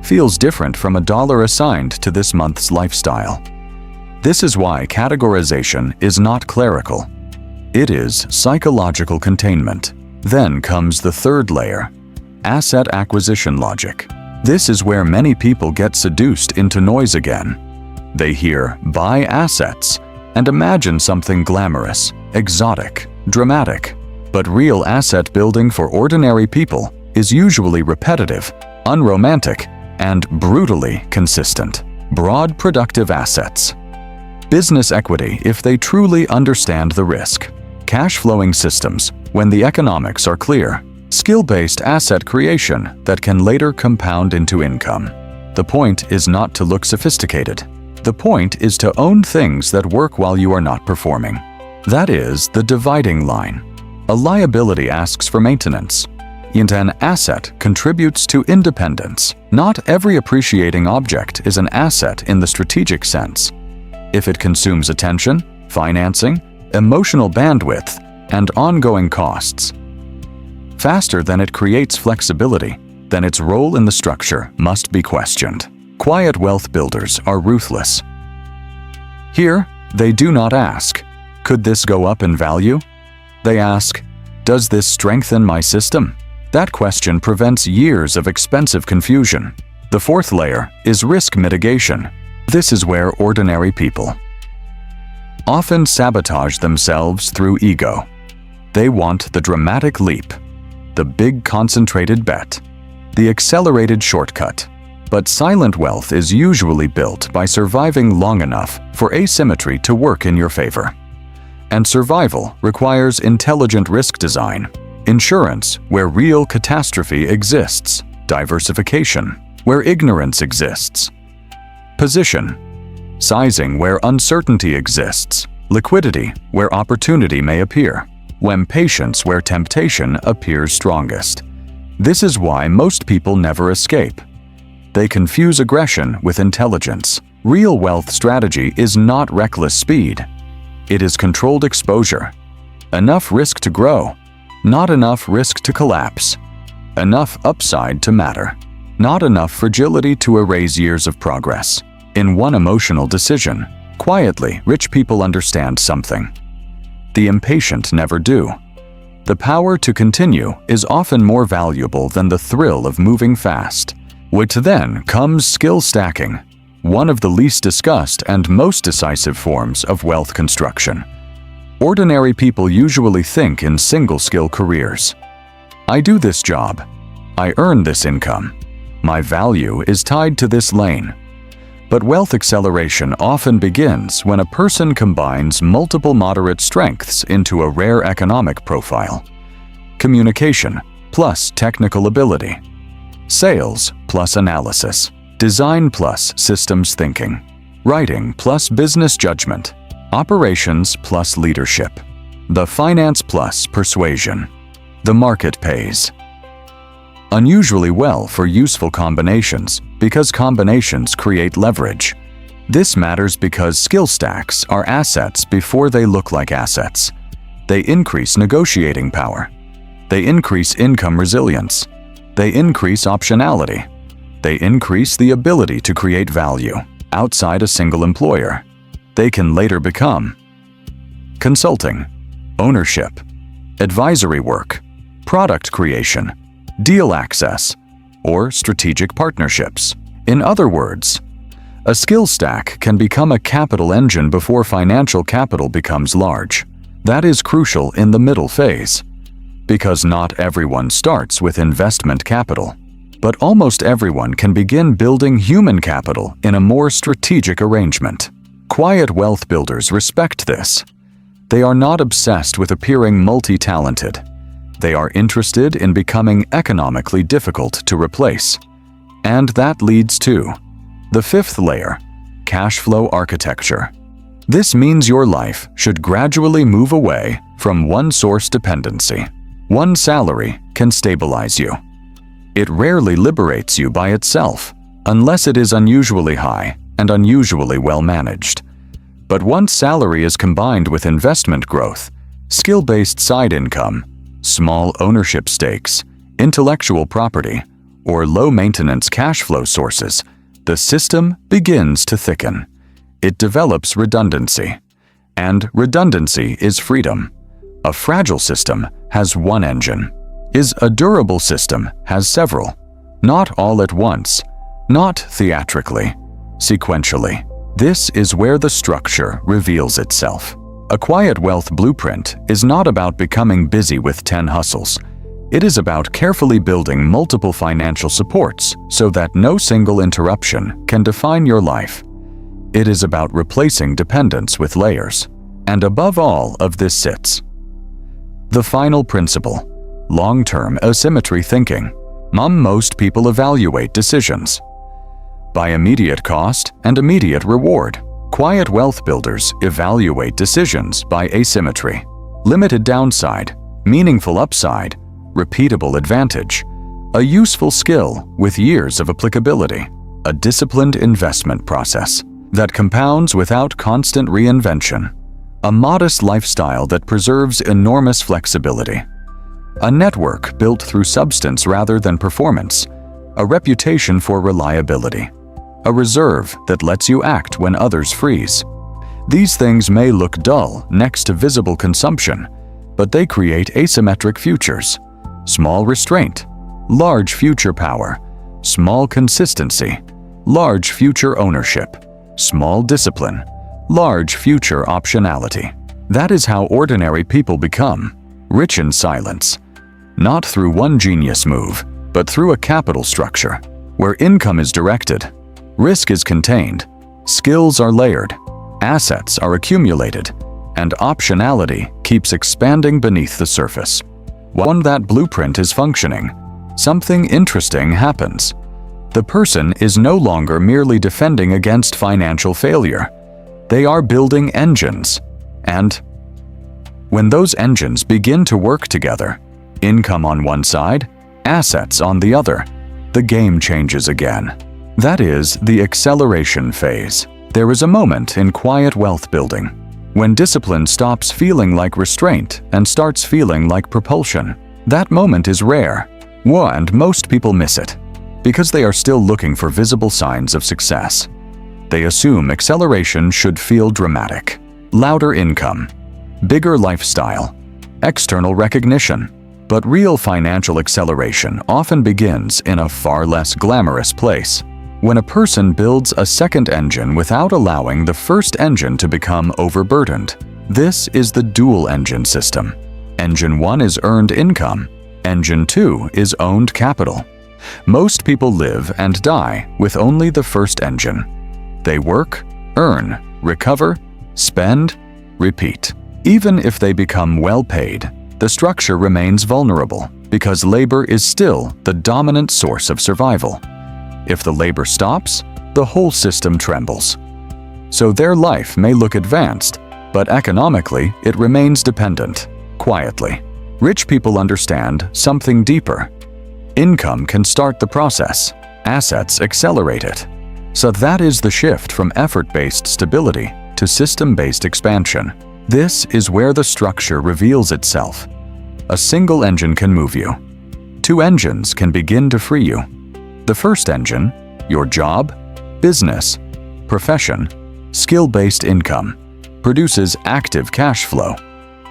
feels different from a dollar assigned to this month's lifestyle. This is why categorization is not clerical. It is psychological containment. Then comes the third layer: asset acquisition logic. This is where many people get seduced into noise again. They hear "buy assets" and imagine something glamorous, exotic, dramatic. But real asset building for ordinary people is usually repetitive, unromantic, and brutally consistent. Broad productive assets. Business equity if they truly understand the risk. Cash-flowing systems when the economics are clear. Skill-based asset creation that can later compound into income. The point is not to look sophisticated. The point is to own things that work while you are not performing. That is the dividing line. A liability asks for maintenance, and an asset contributes to independence. Not every appreciating object is an asset in the strategic sense. If it consumes attention, financing, emotional bandwidth, and ongoing costs faster than it creates flexibility, then its role in the structure must be questioned. Quiet wealth builders are ruthless. Here, they do not ask, "Could this go up in value?" They ask, "Does this strengthen my system?" That question prevents years of expensive confusion. The fourth layer is risk mitigation. This is where ordinary people often sabotage themselves through ego. They want the dramatic leap, the big concentrated bet, the accelerated shortcut. But silent wealth is usually built by surviving long enough for asymmetry to work in your favor. And survival requires intelligent risk design, insurance where real catastrophe exists, diversification where ignorance exists, position sizing where uncertainty exists, liquidity where opportunity may appear, when patience where temptation appears strongest. This is why most people never escape. They confuse aggression with intelligence. Real wealth strategy is not reckless speed. It is controlled exposure. Enough risk to grow, not enough risk to collapse. Enough upside to matter, not enough fragility to erase years of progress. In one emotional decision, quietly, rich people understand something. The impatient never do. The power to continue is often more valuable than the thrill of moving fast. With then comes skill stacking, one of the least discussed and most decisive forms of wealth construction. Ordinary people usually think in single-skill careers. I do this job. I earn this income. My value is tied to this lane. But wealth acceleration often begins when a person combines multiple moderate strengths into a rare economic profile. Communication plus technical ability. Sales plus analysis. Design plus systems thinking. Writing plus business judgment. Operations plus leadership. The finance plus persuasion. The market pays. Unusually well for useful combinations, because combinations create leverage. This matters because skill stacks are assets before they look like assets. They increase negotiating power. They increase income resilience. They increase optionality. They increase the ability to create value outside a single employer. They can later become consulting, ownership, advisory work, product creation, deal access, or strategic partnerships. In other words, a skill stack can become a capital engine before financial capital becomes large. That is crucial in the middle phase, because not everyone starts with investment capital, but almost everyone can begin building human capital in a more strategic arrangement. Quiet wealth builders respect this. They are not obsessed with appearing multi-talented. They are interested in becoming economically difficult to replace. And that leads to the fifth layer, cash flow architecture. This means your life should gradually move away from one source dependency. One salary can stabilize you. It rarely liberates you by itself, unless it is unusually high and unusually well managed. But once salary is combined with investment growth, skill-based side income, small ownership stakes, intellectual property, or low-maintenance cash flow sources, the system begins to thicken. It develops redundancy. And redundancy is freedom. A fragile system has one engine. A durable system has several. Not all at once, not theatrically, sequentially. This is where the structure reveals itself. A quiet wealth blueprint is not about becoming busy with 10 hustles. It is about carefully building multiple financial supports so that no single interruption can define your life. It is about replacing dependence with layers. And above all of this sits the final principle, long-term asymmetry thinking. Most people evaluate decisions by immediate cost and immediate reward. Quiet wealth builders evaluate decisions by asymmetry, limited downside, meaningful upside, repeatable advantage, a useful skill with years of applicability, a disciplined investment process that compounds without constant reinvention, a modest lifestyle that preserves enormous flexibility, a network built through substance rather than performance, a reputation for reliability, a reserve that lets you act when others freeze. These things may look dull next to visible consumption, but they create asymmetric futures. Small restraint, large future power. Small consistency, large future ownership. Small discipline, large future optionality. That is how ordinary people become rich in silence. Not through one genius move, but through a capital structure where income is directed, risk is contained, skills are layered, assets are accumulated, and optionality keeps expanding beneath the surface. When that blueprint is functioning, something interesting happens. The person is no longer merely defending against financial failure. They are building engines. And when those engines begin to work together, income on one side, assets on the other, the game changes again. That is the acceleration phase. There is a moment in quiet wealth building when discipline stops feeling like restraint and starts feeling like propulsion. That moment is rare, and most people miss it because they are still looking for visible signs of success. They assume acceleration should feel dramatic. Louder income, bigger lifestyle, external recognition. But real financial acceleration often begins in a far less glamorous place. When a person builds a second engine without allowing the first engine to become overburdened. This is the dual engine system. Engine 1 is earned income. Engine 2 is owned capital. Most people live and die with only the first engine. They work, earn, recover, spend, repeat. Even if they become well paid, the structure remains vulnerable because labor is still the dominant source of survival. If the labor stops, the whole system trembles. So their life may look advanced, but economically it remains dependent, quietly. Rich people understand something deeper. Income can start the process, assets accelerate it. So that is the shift from effort-based stability to system-based expansion. This is where the structure reveals itself. A single engine can move you. Two engines can begin to free you. The first engine, your job, business, profession, skill-based income, produces active cash flow.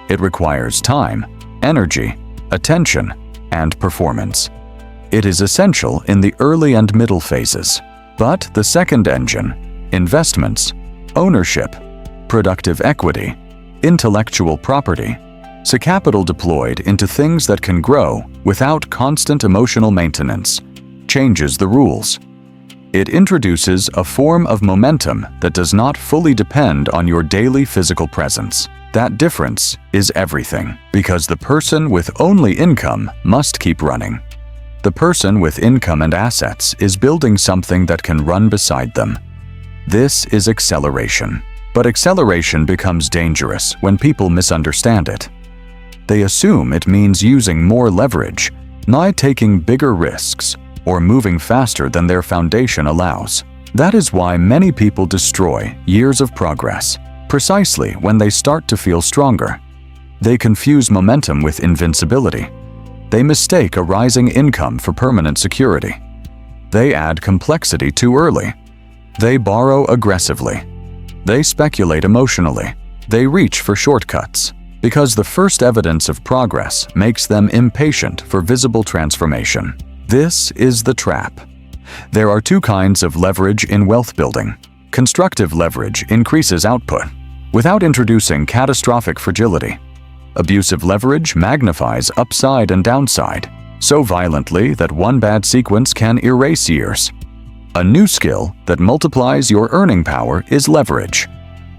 It requires time, energy, attention, and performance. It is essential in the early and middle phases. But the second engine, investments, ownership, productive equity, intellectual property, so capital deployed into things that can grow without constant emotional maintenance, changes the rules. It introduces a form of momentum that does not fully depend on your daily physical presence. That difference is everything, because the person with only income must keep running. The person with income and assets is building something that can run beside them. This is acceleration. But acceleration becomes dangerous when people misunderstand it. They assume it means using more leverage, not taking bigger risks, or moving faster than their foundation allows. That is why many people destroy years of progress, precisely when they start to feel stronger. They confuse momentum with invincibility. They mistake a rising income for permanent security. They add complexity too early. They borrow aggressively. They speculate emotionally. They reach for shortcuts, because the first evidence of progress makes them impatient for visible transformation. This is the trap. There are two kinds of leverage in wealth building. Constructive leverage increases output without introducing catastrophic fragility. Abusive leverage magnifies upside and downside so violently that one bad sequence can erase years. A new skill that multiplies your earning power is leverage,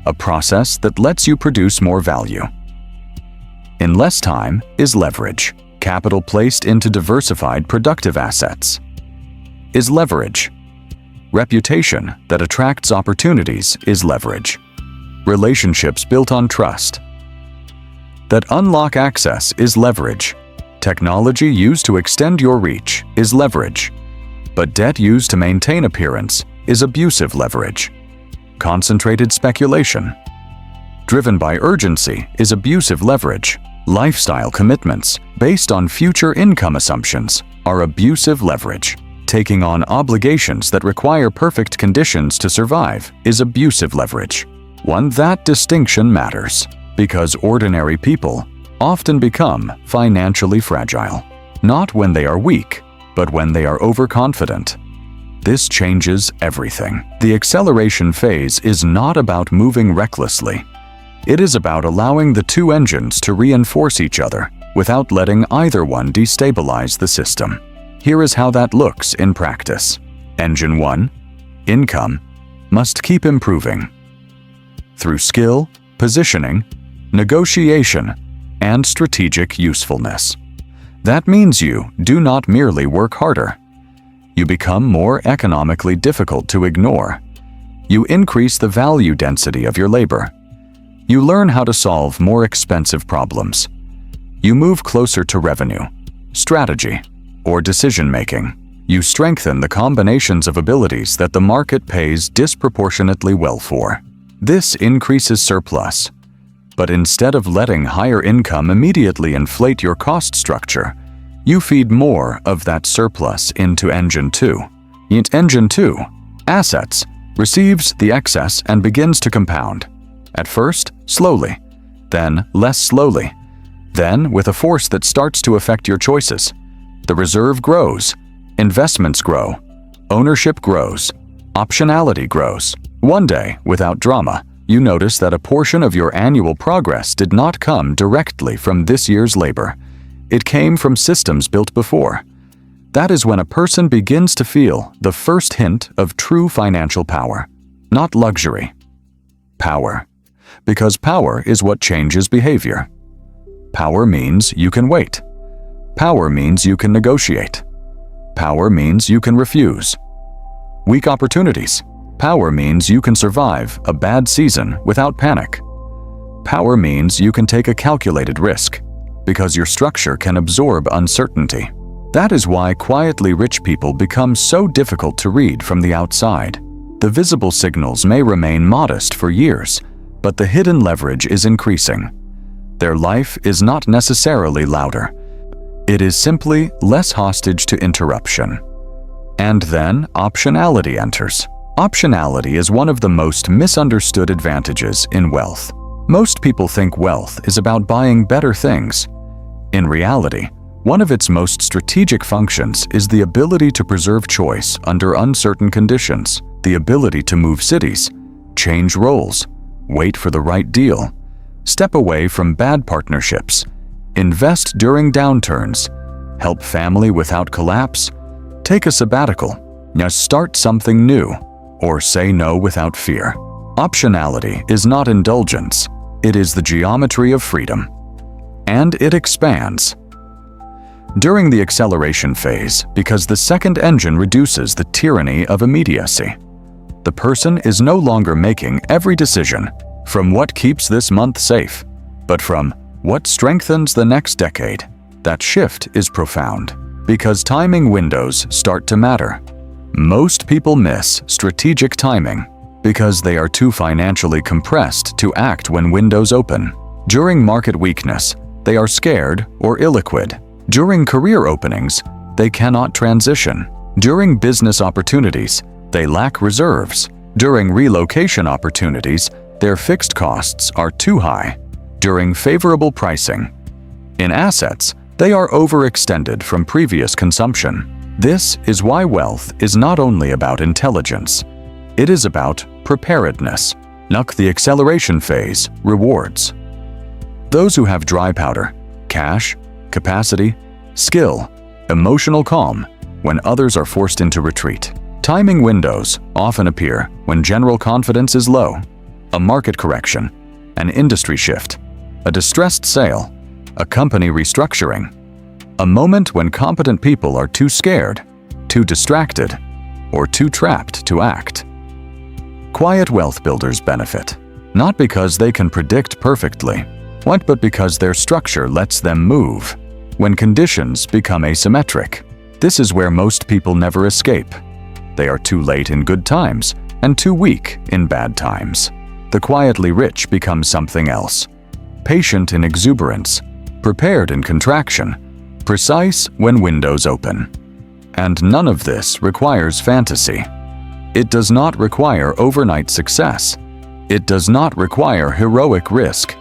a process that lets you produce more value. In less time is leverage, capital placed into diversified productive assets. Is leverage. Reputation that attracts opportunities is leverage. Relationships built on trust that unlock access is leverage. Technology used to extend your reach is leverage. But debt used to maintain appearance is abusive leverage. Concentrated speculation driven by urgency is abusive leverage. Lifestyle commitments based on future income assumptions are abusive leverage. Taking on obligations that require perfect conditions to survive is abusive leverage. That distinction matters because ordinary people often become financially fragile, not when they are weak, but when they are overconfident. This changes everything. The acceleration phase is not about moving recklessly. It is about allowing the two engines to reinforce each other without letting either one destabilize the system. Here is how that looks in practice. Engine 1, income, must keep improving through skill, positioning, negotiation, and strategic usefulness. That means you do not merely work harder. You become more economically difficult to ignore. You increase the value density of your labor. You learn how to solve more expensive problems. You move closer to revenue, strategy, or decision-making. You strengthen the combinations of abilities that the market pays disproportionately well for. This increases surplus. But instead of letting higher income immediately inflate your cost structure, you feed more of that surplus into Engine 2. Engine 2, assets, receives the excess and begins to compound. At first, slowly, then less slowly, then with a force that starts to affect your choices. The reserve grows, investments grow, ownership grows, optionality grows. One day, without drama, you notice that a portion of your annual progress did not come directly from this year's labor. It came from systems built before. That is when a person begins to feel the first hint of true financial power. Not luxury. Power. Because power is what changes behavior. Power means you can wait. Power means you can negotiate. Power means you can refuse. Weak opportunities. Power means you can survive a bad season without panic. Power means you can take a calculated risk, because your structure can absorb uncertainty. That is why quietly rich people become so difficult to read from the outside. The visible signals may remain modest for years, but the hidden leverage is increasing. Their life is not necessarily louder. It is simply less hostage to interruption. And then optionality enters. Optionality is one of the most misunderstood advantages in wealth. Most people think wealth is about buying better things. In reality, one of its most strategic functions is the ability to preserve choice under uncertain conditions, the ability to move cities, change roles, wait for the right deal, step away from bad partnerships, invest during downturns, help family without collapse, take a sabbatical, now start something new, or say no without fear. Optionality is not indulgence, it is the geometry of freedom. And it expands. During the acceleration phase, because the second engine reduces the tyranny of immediacy. The person is no longer making every decision from what keeps this month safe, but from what strengthens the next decade. That shift is profound, because timing windows start to matter. Most people miss strategic timing because they are too financially compressed to act when windows open. During market weakness, they are scared or illiquid. During career openings, they cannot transition. During business opportunities, they lack reserves. During relocation opportunities, their fixed costs are too high. During favorable pricing. In assets, they are overextended from previous consumption. This is why wealth is not only about intelligence. It is about preparedness. The acceleration phase rewards those who have dry powder, cash, capacity, skill, emotional calm, when others are forced into retreat. Timing windows often appear when general confidence is low, a market correction, an industry shift, a distressed sale, a company restructuring, a moment when competent people are too scared, too distracted, or too trapped to act. Quiet wealth builders benefit, not because they can predict perfectly, but because their structure lets them move. When conditions become asymmetric, this is where most people never escape. They are too late in good times and too weak in bad times. The quietly rich become something else. Patient in exuberance, prepared in contraction, precise when windows open. And none of this requires fantasy. It does not require overnight success. It does not require heroic risk.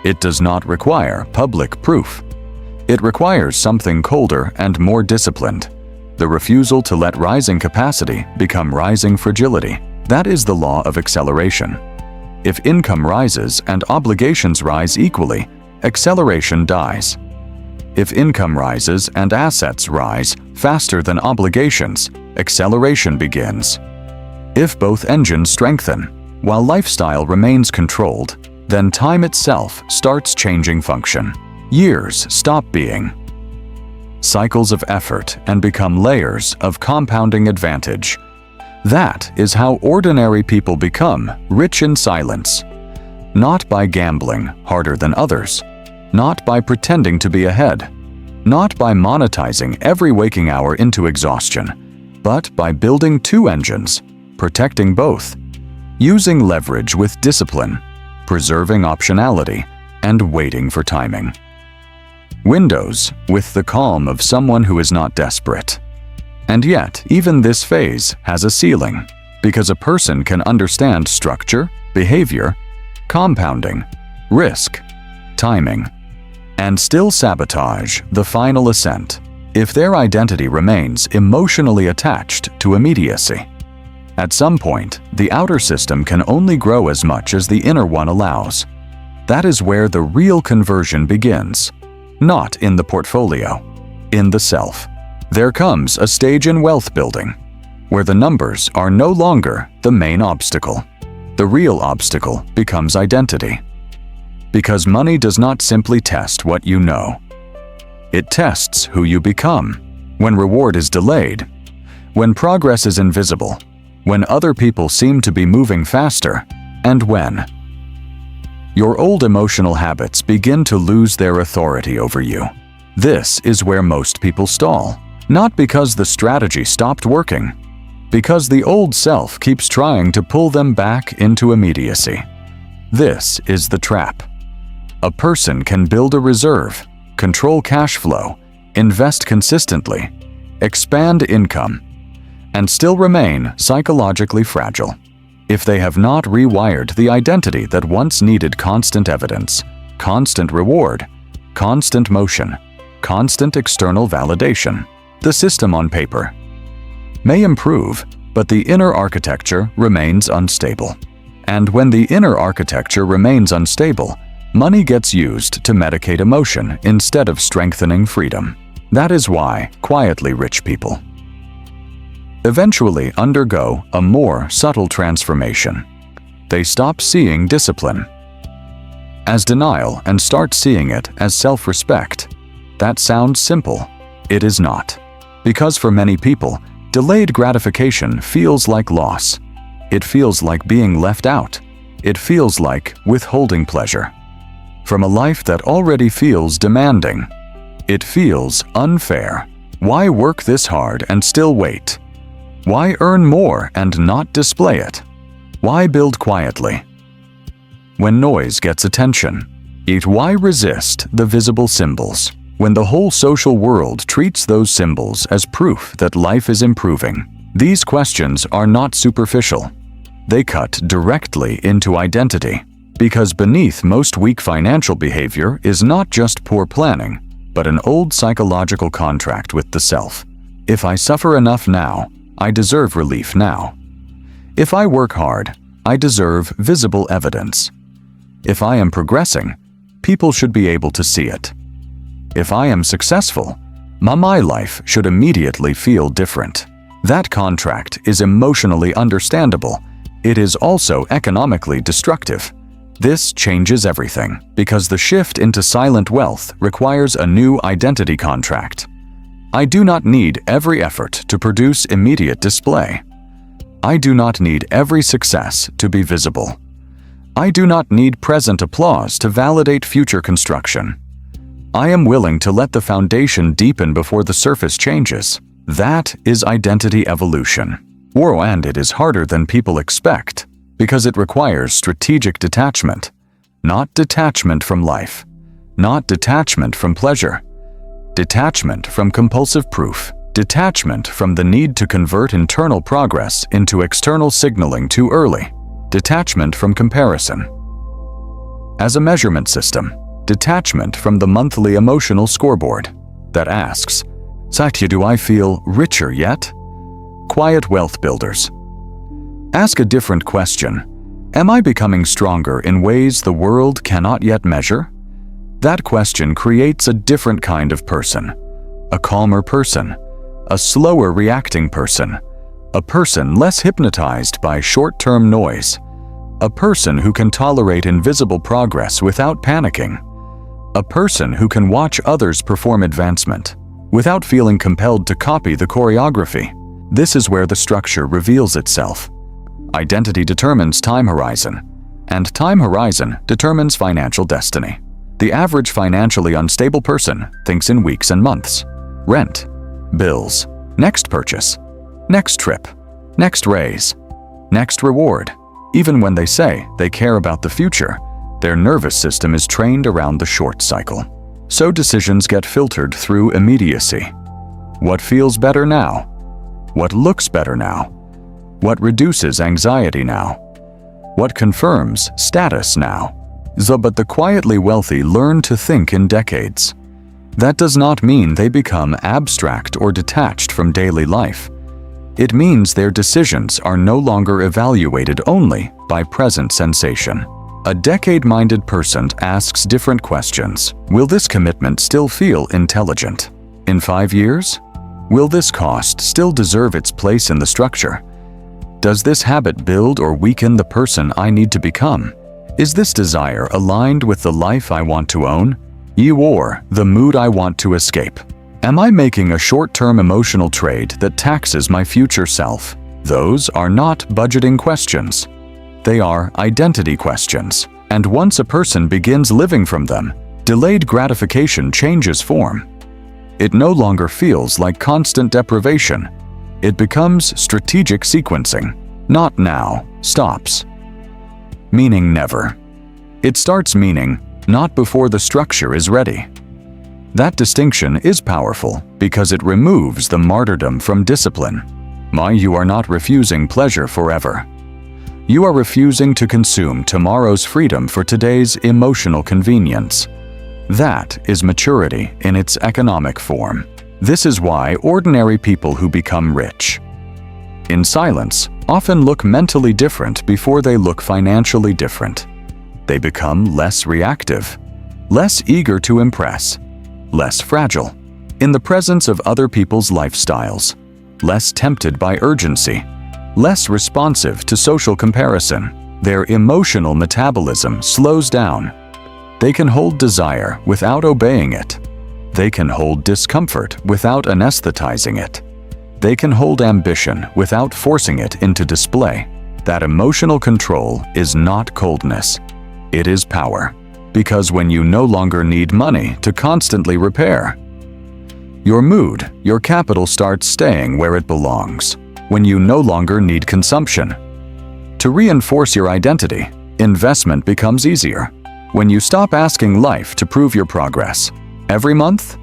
It does not require public proof. It requires something colder and more disciplined. The refusal to let rising capacity become rising fragility. That is the law of acceleration. If income rises and obligations rise equally, acceleration dies. If income rises and assets rise faster than obligations, acceleration begins. If both engines strengthen, while lifestyle remains controlled, then time itself starts changing function. Years stop being cycles of effort and become layers of compounding advantage. That is how ordinary people become rich in silence. Not by gambling harder than others, not by pretending to be ahead, not by monetizing every waking hour into exhaustion, but by building two engines, protecting both, using leverage with discipline, preserving optionality, and waiting for timing. Windows with the calm of someone who is not desperate. And yet, even this phase has a ceiling, because a person can understand structure, behavior, compounding, risk, timing, and still sabotage the final ascent if their identity remains emotionally attached to immediacy. At some point, the outer system can only grow as much as the inner one allows. That is where the real conversion begins, not in the portfolio, in the self. There comes a stage in wealth building where the numbers are no longer the main obstacle. The real obstacle becomes identity. Because money does not simply test what you know. It tests who you become. When reward is delayed, when progress is invisible, when other people seem to be moving faster, and when your old emotional habits begin to lose their authority over you. This is where most people stall. Not because the strategy stopped working, because the old self keeps trying to pull them back into immediacy. This is the trap. A person can build a reserve, control cash flow, invest consistently, expand income, and still remain psychologically fragile if they have not rewired the identity that once needed constant evidence, constant reward, constant motion, constant external validation. The system on paper may improve, but the inner architecture remains unstable. And when the inner architecture remains unstable, money gets used to medicate emotion instead of strengthening freedom. That is why quietly rich people eventually undergo a more subtle transformation. They stop seeing discipline as denial and start seeing it as self-respect. That sounds simple. It is not. Because for many people, delayed gratification feels like loss. It feels like being left out. It feels like withholding pleasure from a life that already feels demanding. It feels unfair. Why work this hard and still wait? Why earn more and not display it? Why build quietly when noise gets attention? Why resist the visible symbols when the whole social world treats those symbols as proof that life is improving? These questions are not superficial. They cut directly into identity, because beneath most weak financial behavior is not just poor planning, but an old psychological contract with the self. If I suffer enough now, I deserve relief now. If I work hard, I deserve visible evidence. If I am progressing, people should be able to see it. If I am successful, my life should immediately feel different. That contract is emotionally understandable. It is also economically destructive. This changes everything, because the shift into silent wealth requires a new identity contract. I do not need every effort to produce immediate display. I do not need every success to be visible. I do not need present applause to validate future construction. I am willing to let the foundation deepen before the surface changes. That is identity evolution. And it is harder than people expect, because it requires strategic detachment, not detachment from life, not detachment from pleasure, detachment from compulsive proof, detachment from the need to convert internal progress into external signaling too early, detachment from comparison as a measurement system, detachment from the monthly emotional scoreboard that asks, Satya, do I feel richer yet? Quiet wealth builders. Ask a different question. Am I becoming stronger in ways the world cannot yet measure? That question creates a different kind of person. A calmer person. A slower reacting person. A person less hypnotized by short-term noise. A person who can tolerate invisible progress without panicking. A person who can watch others perform advancement without feeling compelled to copy the choreography. This is where the structure reveals itself. Identity determines time horizon, and time horizon determines financial destiny. The average financially unstable person thinks in weeks and months. Rent, bills, next purchase, next trip, next raise, next reward. Even when they say they care about the future, their nervous system is trained around the short cycle. So decisions get filtered through immediacy. What feels better now? What looks better now? What reduces anxiety now? What confirms status now? But the quietly wealthy learn to think in decades. That does not mean they become abstract or detached from daily life. It means their decisions are no longer evaluated only by present sensation. A decade-minded person asks different questions. Will this commitment still feel intelligent? In 5 years? Will this cost still deserve its place in the structure? Does this habit build or weaken the person I need to become? Is this desire aligned with the life I want to own, or the mood I want to escape? Am I making a short-term emotional trade that taxes my future self? Those are not budgeting questions. They are identity questions, and once a person begins living from them, delayed gratification changes form. It no longer feels like constant deprivation. It becomes strategic sequencing. Not now, stops. Meaning never. It starts meaning not before the structure is ready. That distinction is powerful because it removes the martyrdom from discipline. You are not refusing pleasure forever. You are refusing to consume tomorrow's freedom for today's emotional convenience. That is maturity in its economic form. This is why ordinary people who become rich in silence often look mentally different before they look financially different. They become less reactive, less eager to impress, less fragile in the presence of other people's lifestyles, less tempted by urgency, less responsive to social comparison. Their emotional metabolism slows down. They can hold desire without obeying it. They can hold discomfort without anesthetizing it. They can hold ambition without forcing it into display. That emotional control is not coldness. It is power. Because when you no longer need money to constantly repair your mood, your capital starts staying where it belongs. When you no longer need consumption to reinforce your identity, investment becomes easier. When you stop asking life to prove your progress every month,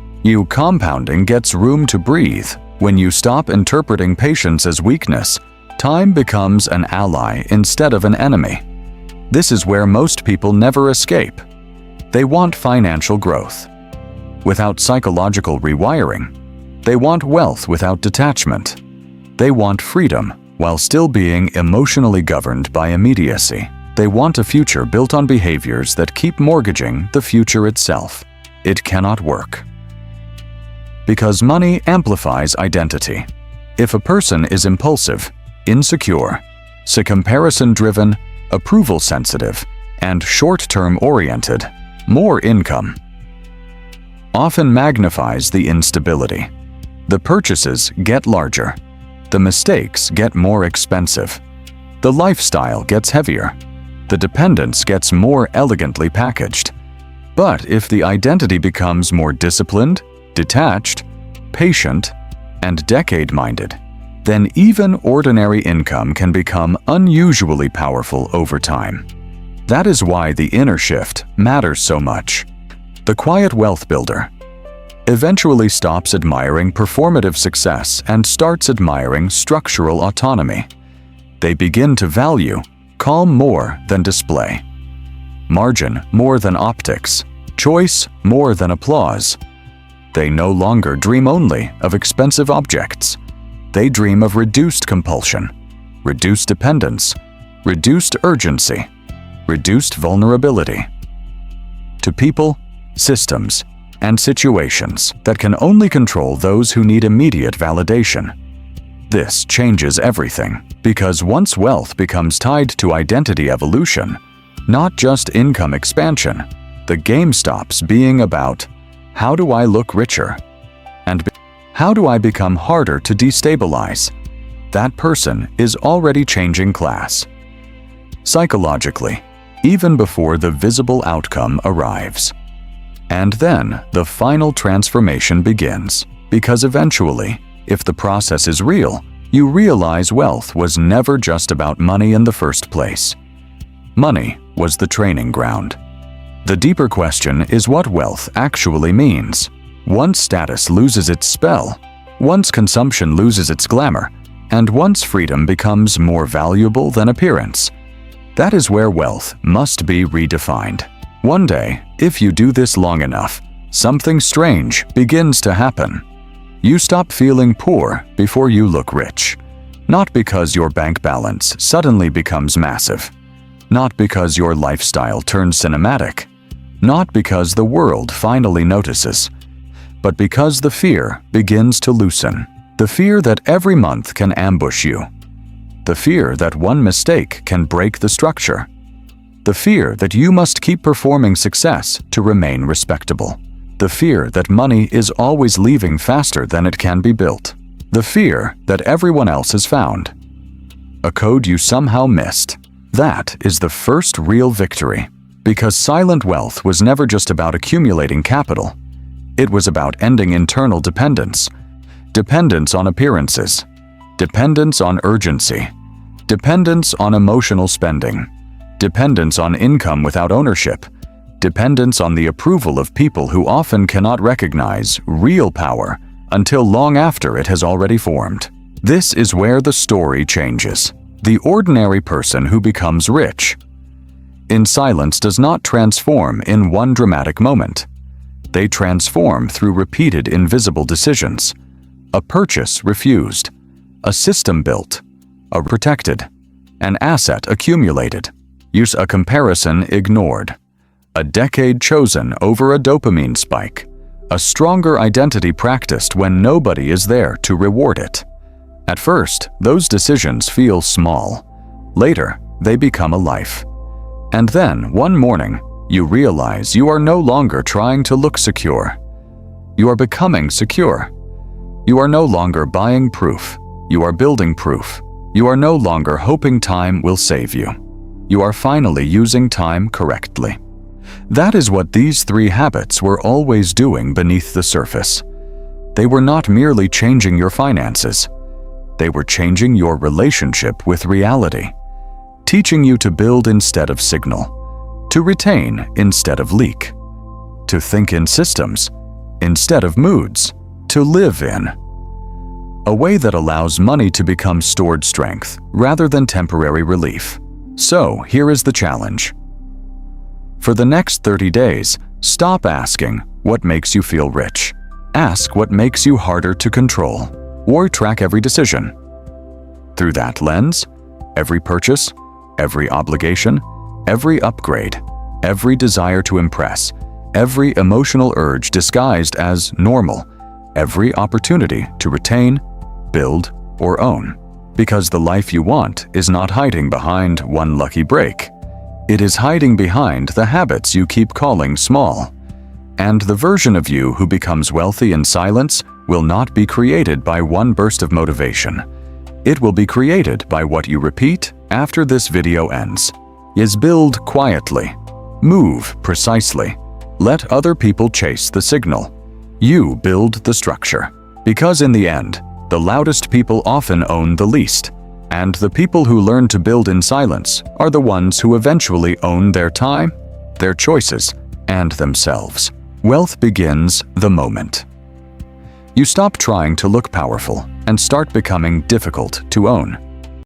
compounding gets room to breathe. When you stop interpreting patience as weakness, time becomes an ally instead of an enemy. This is where most people never escape. They want financial growth without psychological rewiring. They want wealth without detachment. They want freedom while still being emotionally governed by immediacy. They want a future built on behaviors that keep mortgaging the future itself. It cannot work. Because money amplifies identity. If a person is impulsive, insecure, comparison-driven, approval-sensitive, and short-term oriented, more income often magnifies the instability. The purchases get larger. The mistakes get more expensive. The lifestyle gets heavier. The dependence gets more elegantly packaged. But if the identity becomes more disciplined, detached, patient, and decade-minded, then even ordinary income can become unusually powerful over time. That is why the inner shift matters so much. The quiet wealth builder eventually stops admiring performative success and starts admiring structural autonomy. They begin to value calm more than display, margin more than optics, choice more than applause. They no longer dream only of expensive objects. They dream of reduced compulsion, reduced dependence, reduced urgency, reduced vulnerability to people, systems, and situations that can only control those who need immediate validation. This changes everything, because once wealth becomes tied to identity evolution, not just income expansion, the game stops being about, how do I look richer? And How do I become harder to destabilize? That person is already changing class. Psychologically, even before the visible outcome arrives. And then the final transformation begins, because eventually, if the process is real, you realize wealth was never just about money in the first place. Money was the training ground. The deeper question is what wealth actually means. Once status loses its spell, once consumption loses its glamour, and once freedom becomes more valuable than appearance, that is where wealth must be redefined. One day, if you do this long enough, something strange begins to happen. You stop feeling poor before you look rich. Not because your bank balance suddenly becomes massive. Not because your lifestyle turns cinematic. Not because the world finally notices. But because the fear begins to loosen. The fear that every month can ambush you. The fear that one mistake can break the structure. The fear that you must keep performing success to remain respectable. The fear that money is always leaving faster than it can be built. The fear that everyone else has found. A code you somehow missed. That is the first real victory. Because silent wealth was never just about accumulating capital. It was about ending internal dependence. Dependence on appearances. Dependence on urgency. Dependence on emotional spending. Dependence on income without ownership. Dependence on the approval of people who often cannot recognize real power until long after it has already formed. This is where the story changes. The ordinary person who becomes rich in silence does not transform in one dramatic moment. They transform through repeated invisible decisions. A purchase refused, a system built, a protected, an asset accumulated, a comparison ignored, a decade chosen over a dopamine spike, a stronger identity practiced when nobody is there to reward it. At first, those decisions feel small. Later, they become a life. And then, one morning, you realize you are no longer trying to look secure. You are becoming secure. You are no longer buying proof. You are building proof. You are no longer hoping time will save you. You are finally using time correctly. That is what these 3 habits were always doing beneath the surface. They were not merely changing your finances. They were changing your relationship with reality, teaching you to build instead of signal, to retain instead of leak, to think in systems instead of moods, to live in a way that allows money to become stored strength rather than temporary relief. So, here is the challenge. For the next 30 days, stop asking what makes you feel rich. Ask what makes you harder to control, or track every decision. Through that lens, every purchase, every obligation, every upgrade, every desire to impress, every emotional urge disguised as normal, every opportunity to retain, build, or own. Because the life you want is not hiding behind one lucky break. It is hiding behind the habits you keep calling small. And the version of you who becomes wealthy in silence will not be created by one burst of motivation. It will be created by what you repeat after this video ends. Is build quietly. Move precisely. Let other people chase the signal. You build the structure. Because in the end, the loudest people often own the least, and the people who learn to build in silence are the ones who eventually own their time, their choices, and themselves. Wealth begins the moment you stop trying to look powerful and start becoming difficult to own.